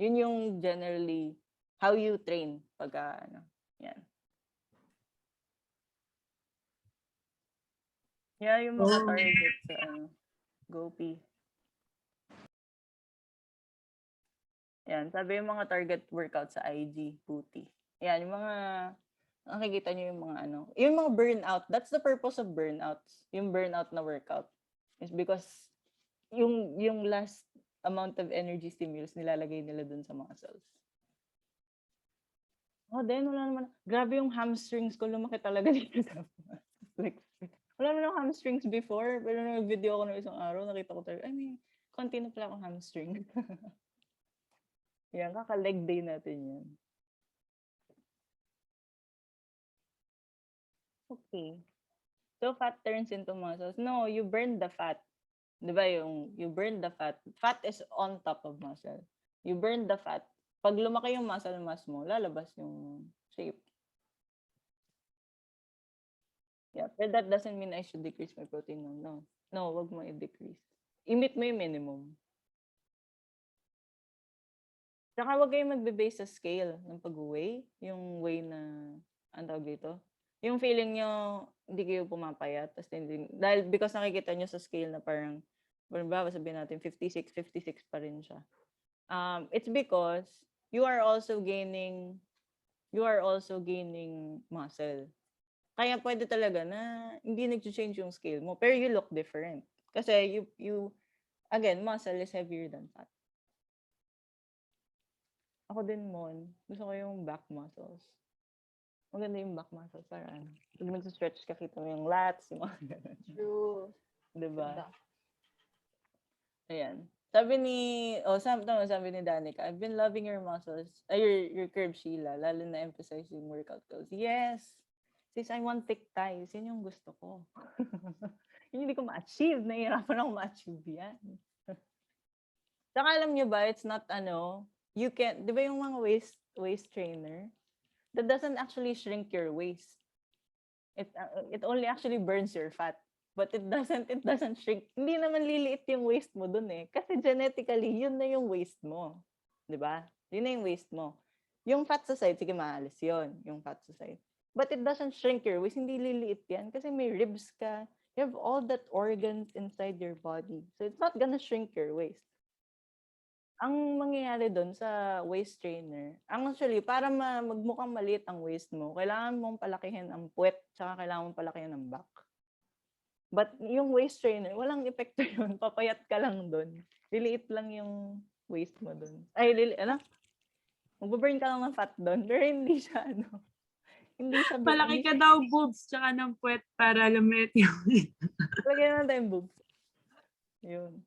Yun yung generally how you train pagka ano. Yan. Yeah, yung mga targets sa GoP. Yan, sabi yung mga target workout sa IG, booty. Yan, yung mga, nakikita nyo yung mga yung mga burnout, that's the purpose of burnouts. Yung burnout na workout is because yung last amount of energy stimulus nilalagay nila dun sa mga cells. Oh, then wala naman. Grabe yung hamstrings ko, lumaki talaga dito sa like, wala naman yung hamstrings before, pero nung video ako ng isang araw, nakita ko talaga, ay may konti na pala akong hamstring. Yan, kaka-leg day natin yan. Okay. So, fat turns into muscles. No, you burn the fat. Di ba yung, you burn the fat. Fat is on top of muscle. You burn the fat. Pag lumaki yung muscle mass mo, lalabas yung shape. Yeah, but that doesn't mean I should decrease my protein. No. No, wag mo i-decrease. I-meet mo yung minimum. Saka wag kayong magbe-base sa scale ng pag-weigh. Yung weigh na, ang tawag dito? Yung feeling nyo, hindi kayo pumapayat. Dahil because nakikita nyo sa scale na parang, halimbawa sabihin natin, 56 pa rin siya. It's because you are also gaining muscle. Kaya pwede talaga na hindi nag-change yung scale mo, pero you look different. Kasi again, muscle is heavier than fat. Ako din, Mon. Gusto ko yung back muscles. Maganda yung back muscles. Para ano. Pag nag-stretch ka, kita mo yung lats, yung mga ganun. True. Diba? Ayan. Sabi ni Danica, I've been loving your muscles, your curve, Sheila, lalo na emphasize yung workout goals. Yes! Sis, I want thick thighs. Yan yung gusto ko. Yung hindi ko ma-achieve. Nahihirapan ako ma-achieve yan. Saka alam nyo ba, it's not you can, di ba yung mga waist trainer, that doesn't actually shrink your waist. It only actually burns your fat. But it doesn't shrink. Hindi naman liliit yung waist mo dun eh. Kasi genetically, yun na yung waist mo. Di ba? Yun na yung waist mo. Yung fat sa side, sige maalis yun. Yung fat sa side. But it doesn't shrink your waist. Hindi liliit yan. Kasi may ribs ka. You have all that organs inside your body. So it's not gonna shrink your waist. Ang mangyayari doon sa waist trainer, actually, para magmukhang maliit ang waist mo, kailangan mong palakihin ang puwet, tsaka kailangan mong palakihin ang back. But yung waist trainer, walang epekto yun. Papayat ka lang doon. Liliit lang yung waist mo doon. Ay, magbaburn ka lang ng fat doon, pero hindi siya, hindi siya, Palaki ka daw boobs tsaka ng puwet para lumit yung lagyan natin yung boobs. Yun.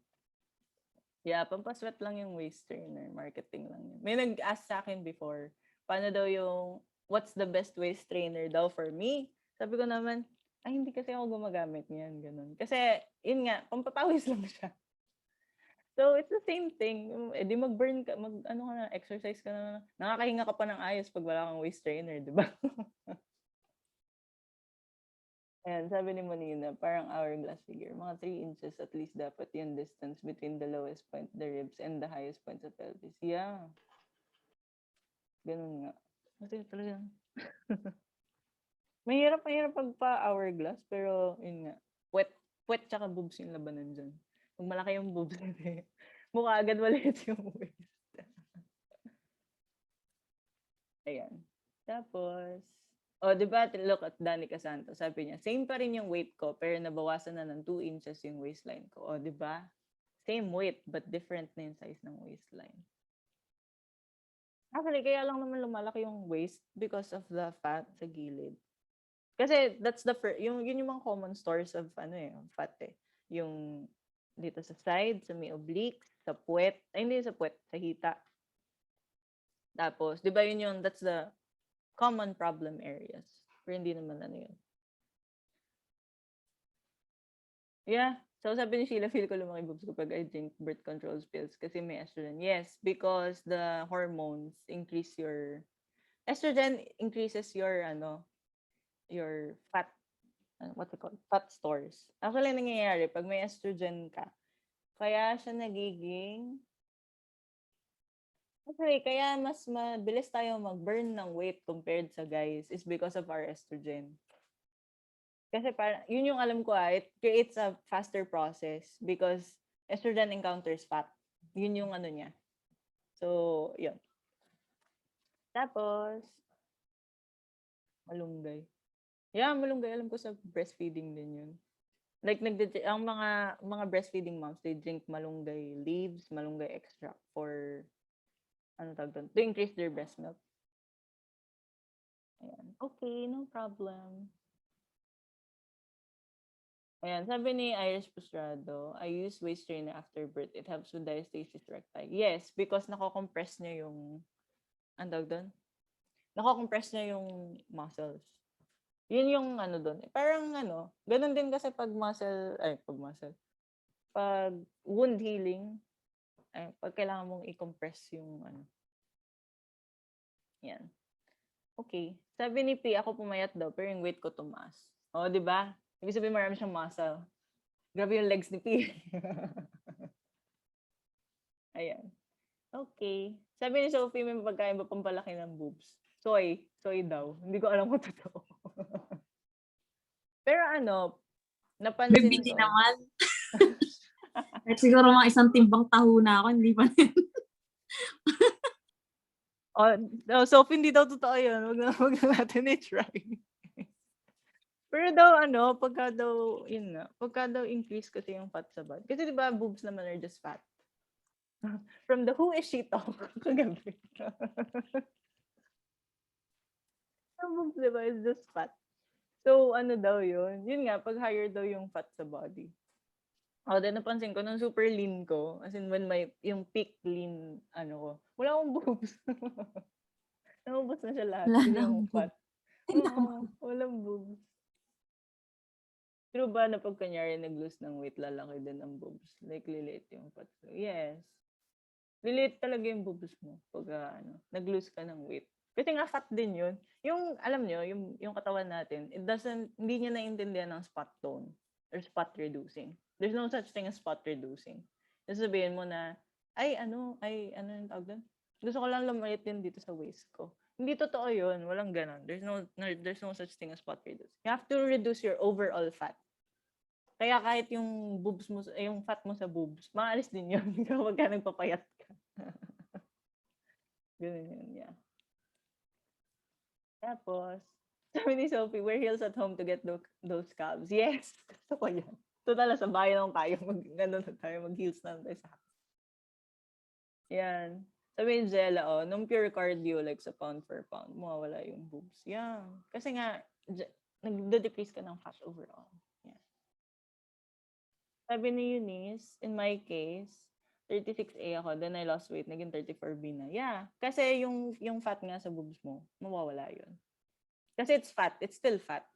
Yeah, pampasweat lang yung waist trainer. Marketing lang yun. May nag-ask sa akin before, paano daw yung, what's the best waist trainer daw for me? Sabi ko naman, ay, hindi kasi ako gumagamit niyan, ganun. Kasi, yun nga, pampapawis lang siya. So, it's the same thing. Di mag-burn ka, exercise ka na. Nakakahinga ka pa ng ayos pag wala kang waist trainer, di ba? Ayan, sabi ni Monina, parang hourglass figure. Mga 3 inches at least dapat yung distance between the lowest point, the ribs, and the highest point sa pelvis. Yeah. Ganun nga. Kasi talagang mahirap pag pa-hourglass, pero yun nga. Puwet tsaka boobs yung labanan dyan. Pag malaki yung boobs, mukha agad maliit yung waist. Ayan. Tapos, di ba, look at Danica Santos. Sabi niya, same pa rin yung weight ko, pero nabawasan na ng 2 inches yung waistline ko. Di ba? Same weight, but different na yung size ng waistline. Actually, kaya lang naman lumalaki yung waist because of the fat sa gilid. Kasi that's the yun yung mga common source of fat eh. Yung dito sa side, sa may obliques, sa puwet, ay hindi sa puwet, sa hita. Tapos, di ba that's the common problem areas. Pero hindi naman yun. Yeah. So, sabi ni Sheila, feel ko lumaki boobs kapag I drink birth control pills kasi may estrogen. Yes, because the hormones increase your... Estrogen increases your, your fat, what's it called? Fat stores. Actually, nangyayari, pag may estrogen ka, kaya siya nagiging... Actually, kaya mas mabilis tayo mag-burn ng weight compared sa guys is because of our estrogen. Kasi parang, yun yung alam ko it creates a faster process because estrogen encounters fat. Yun yung niya. So, yun. Tapos, malunggay. Yeah, malunggay. Alam ko sa breastfeeding din yun. Like, ang mga breastfeeding moms, they drink malunggay leaves, malunggay extract for, to increase their breast milk. Ayan. Okay, no problem. Ayan, sabi ni Iris Pustrado, I use waist trainer after birth. It helps with diastasis recti. Yes, because nako-compress niya yung, doon? Nako-compress niya yung muscles. Yun yung doon. Parang ganun din kasi pag wound healing, pag kailangan mong i-compress yung yan. Okay. Sabi ni P, ako pumayat daw, pero yung weight ko tumaas. Di ba? Ibig sabihin marami siyang muscle. Grabe yung legs ni P. Ayan. Okay. Sabi ni Sophie, may pagkain ba pampalaki ng boobs? Soy. Soy daw. Hindi ko alam kung totoo. Pero napansin Bibili ko. naman. At siguro mga isang timbang taho na ako, hindi pa rin. Sophie, hindi daw totoo yun. Wag na natin i-try. Pero daw, pagka daw increase kasi yung fat sa body. Kasi diba, boobs naman are just fat. From the Who is She talk kagabi. Yung boobs, diba, is just fat. So, daw yun? Yun nga, pag higher daw yung fat sa body. Then napansin ko, nung super lean ko, as in when yung peak lean, wala akong boobs. Naubos na siya lahat. Kasi yung fat. Walang boobs. True ba na pag kanyari nag-lose ng weight, lalaki din ang boobs? Like, liliit yung fat. Yes. Liliit talaga yung boobs mo pag nag-lose ka ng weight. Kasi nga fat din yun. Yung, alam nyo, yung katawan natin, hindi niya naiintindihan ng spot tone or spot reducing. There's no such thing as spot reducing. Sabihin mo na, ano yung tawag doon? Gusto ko lang lumalit din dito sa waist ko. Hindi totoo yun. Walang ganon. There's no such thing as spot reducing. You have to reduce your overall fat. Kaya kahit yung boobs mo, yung fat mo sa boobs, maalis din yun kapag ka nagpapayat ka. Ganun yun, yeah. Tapos, sabi ni Sophie, wear heels at home to get those calves. Yes, gusto ko yan. Total, sa bahay lang tayo, mag-heels na tayo sa house. Yan. Sabi ni Jella, nung pure cardio, like sa pound per pound, mawawala yung boobs. Yeah. Kasi nga, nag-decrease ka ng fat overall. Yeah. Sabi ni Eunice, in my case, 36A ako, then I lost weight, naging 34B na. Yeah. Kasi yung fat nga sa boobs mo, mawawala yun. Kasi it's fat. It's still fat.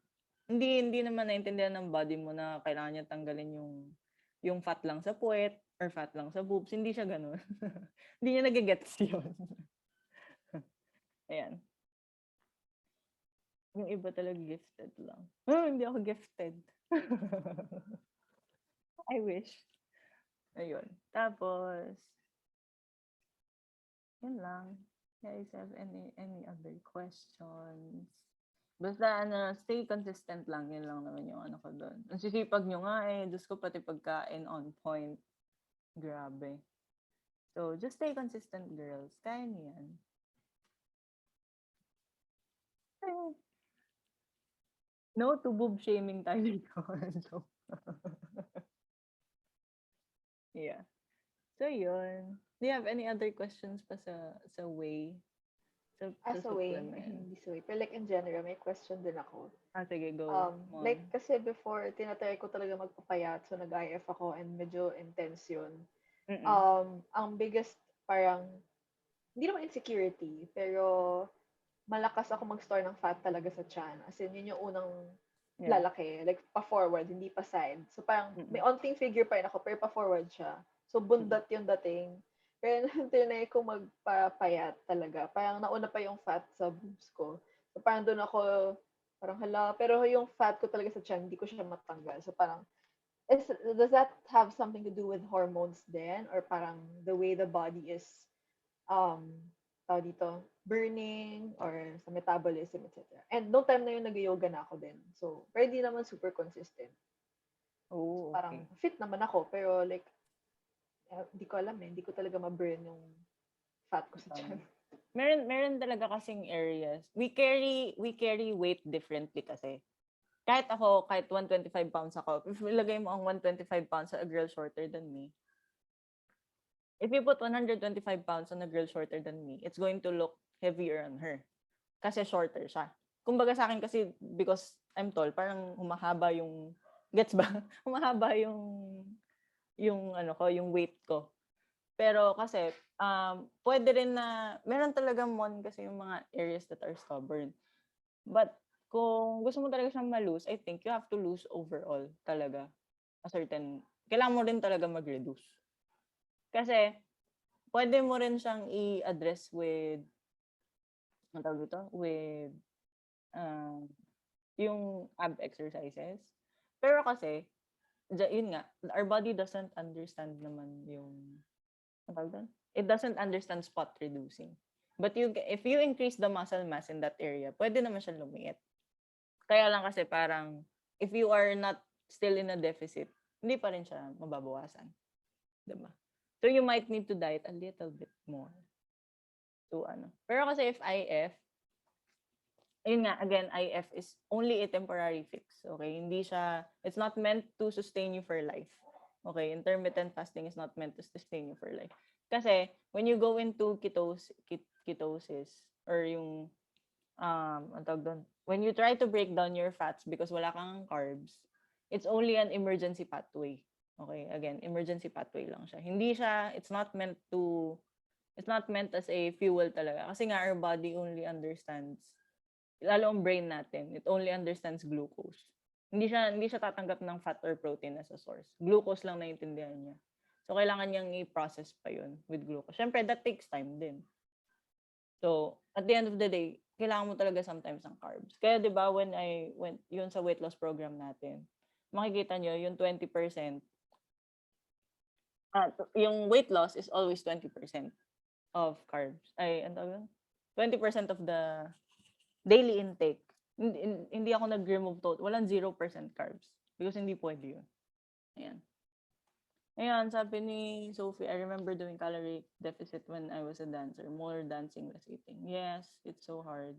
Hindi naman naintindihan ng body mo na kailangan niya tanggalin yung fat lang sa puwet or fat lang sa boobs. Hindi siya ganun. Hindi niya nagigets yun. Ayan. Yung iba talaga gifted lang. Hindi ako gifted. I wish. Ayun. Tapos, yun lang. Guys, have any other questions? Basta stay consistent lang. Yun lang naman yung ano ko doon. Ang sisipag nyo nga eh. Diyos ko, pati pagkain on point. Grabe. So, just stay consistent, girls. Kaya niyan. No to boob shaming tayo dito. So, yeah. So, yun. Do you have any other questions pa sa way? Sa As a way, supplement? hindi sa way. Pero like in general, may question din ako. Sige, go. Like kasi before, tinatry ko talaga magpapayat. So nag-IF ako and medyo intense yun. Ang biggest parang, hindi naman insecurity, pero malakas ako mag-store ng fat talaga sa tiyan. As in, yun yung unang lalaki. Like, pa-forward, hindi pa side. So parang, may onting figure pa rin ako, pero pa-forward siya. So bundat yung dating. Pero nung tinry ko magpapayat talaga, parang nauna pa yung fat sa boobs ko. So parang doon ako, parang hala, pero yung fat ko talaga sa tiyan, hindi ko siya matanggal. So parang, does that have something to do with hormones then? Or parang the way the body is, tawag dito, burning, or sa metabolism, etc. And no time na yun, nag-yoga na ako din. So, pero di naman super consistent. Oh, okay. Parang fit naman ako, pero like, hindi ko alam eh. Hindi ko talaga ma-burn yung fat ko sa tiyan. Meron talaga kasing areas. We carry weight differently kasi. Kahit 125 pounds ako, if ilagay mo ang 125 pounds sa a girl shorter than me, if you put 125 pounds on a girl shorter than me, it's going to look heavier on her. Kasi shorter siya. Kumbaga sa akin kasi, because I'm tall, parang humahaba yung, gets ba? Humahaba yung weight ko. Pero kasi, pwede rin na, meron talagang kasi yung mga areas that are stubborn. But, kung gusto mo talaga siyang ma-lose, I think you have to lose overall talaga. Kailangan mo rin talaga mag-reduce. Kasi, pwede mo rin siyang i-address with, yung ab exercises. Pero kasi, yun nga, our body doesn't understand naman yung, it doesn't understand spot reducing. But if you increase the muscle mass in that area, pwede naman siya lumiit. Kaya lang kasi parang, if you are not still in a deficit, hindi pa rin siya mababawasan. Diba? So you might need to diet a little bit more. Pero kasi if IF, ayun nga, again, IF is only a temporary fix. Okay? It's not meant to sustain you for life. Okay? Intermittent fasting is not meant to sustain you for life. Kasi, when you go into ketosis, or yung, when you try to break down your fats because wala kang carbs, it's only an emergency pathway. Okay? Again, emergency pathway lang siya. It's not meant as a fuel talaga. Kasi nga, our body only understands, lalo ang brain natin, it only understands glucose. Hindi siya tatanggap ng fat or protein as a source. Glucose lang naiintindihan niya. So, kailangan niyang i-process pa yun with glucose. Siyempre, that takes time din. So, at the end of the day, kailangan mo talaga sometimes ng carbs. Kaya, di ba, when I went, yun sa weight loss program natin, makikita niyo yung 20%, yung weight loss is always 20% of carbs. 20% of the daily intake. Hindi ako nag-remove total. Walang 0% carbs. Because hindi pwede yun. Ayan. Ayan, sabi ni Sophie, I remember doing calorie deficit when I was a dancer. More dancing, less eating. Yes, it's so hard.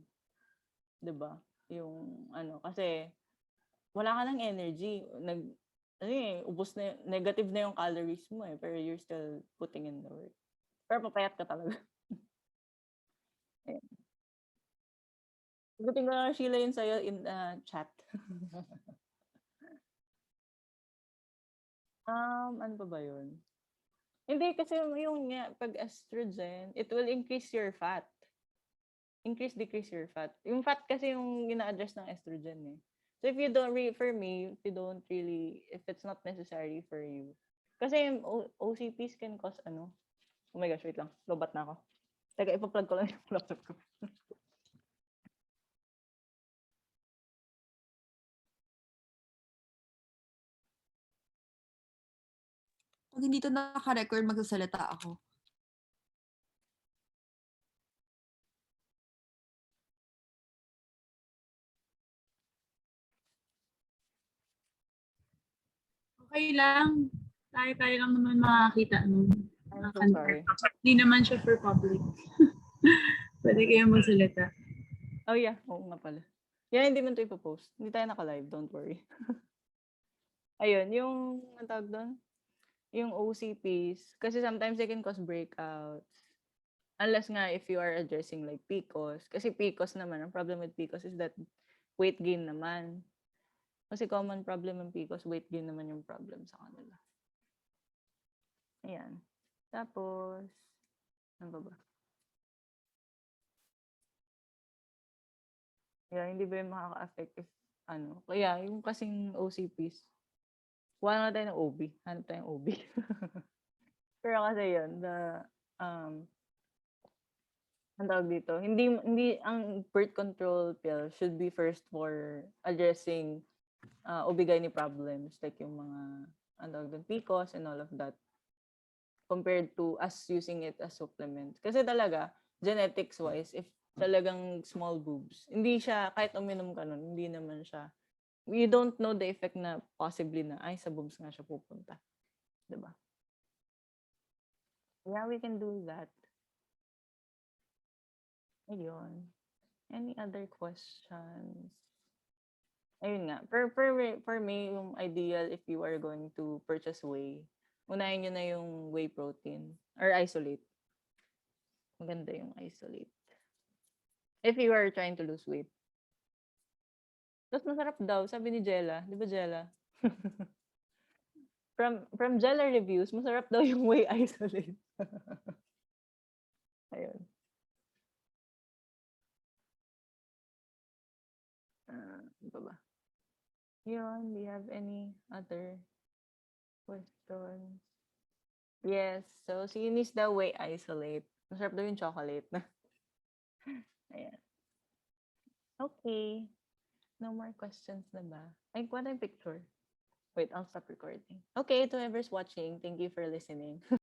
Diba? Yung, kasi, wala ka ng energy. Ubos na, negative na yung calories mo eh. Pero you're still putting in the work. Pero papayat ka talaga. Ayan. Sagutin ko na Sheila yun sa'yo in chat. Ano pa ba yun? Hindi, kasi yung nga, pag estrogen, it will increase your fat. Decrease your fat. Yung fat kasi yung ina-address ng estrogen eh. So if you don't if it's not necessary for you. Kasi yung OCPs can cause Oh my gosh, wait lang. Lobat na ako. Teka, ipa-plug ko lang yung laptop ko. Pag hindi to naka-record, magsasalita ako. Okay lang. Tayo lang naman makakita nun. I'm so sorry. Hindi naman siya for public. Pwede kayo magsalita. Oh yeah, oo nga pala. Yan, hindi man ito ipopost. Hindi tayo naka-live, don't worry. Ayun, yung, ang tawag doon? Yung OCPs. Kasi sometimes they can cause breakouts. Unless nga if you are addressing like PCOS. Kasi PCOS naman, ang problem with PCOS is that weight gain naman. Kasi common problem ng PCOS, weight gain naman yung problem sa kanila. Ayan. Tapos, ano ba ba? Yeah, hindi ba yung makaka-affect if ano? Kaya, yung kasing OCPs, wala na tayo ng OB. Hanap tayong OB. Pero kasi yun, ang tawag dito, hindi ang birth control pill should be first for addressing OB-GYN problems like yung mga ang tawag doon, PCOS and all of that compared to us using it as supplement. Kasi talaga, genetics wise, if talagang small boobs, hindi siya, kahit uminom ka nun, hindi naman siya, you don't know the effect na possibly na, ay, sa boobs nga siya pupunta. Diba? Yeah, we can do that. Ayun. Any other questions? Ayun nga. For me, yung ideal if you are going to purchase whey, unahin nyo na yung whey protein or isolate. Maganda yung isolate. If you are trying to lose weight. Tapos masarap daw, sabi ni Jella. Di ba Jella? From Jella reviews, masarap daw yung whey isolate. Ayun. Ano ba? Yun, do you have any other questions? Yes, so sinis daw whey isolate. Masarap daw yung chocolate. Ayan. Okay. No more questions na ba? Ay, kuha na yung picture. Wait, I'll stop recording. Okay, to whoever's watching, thank you for listening.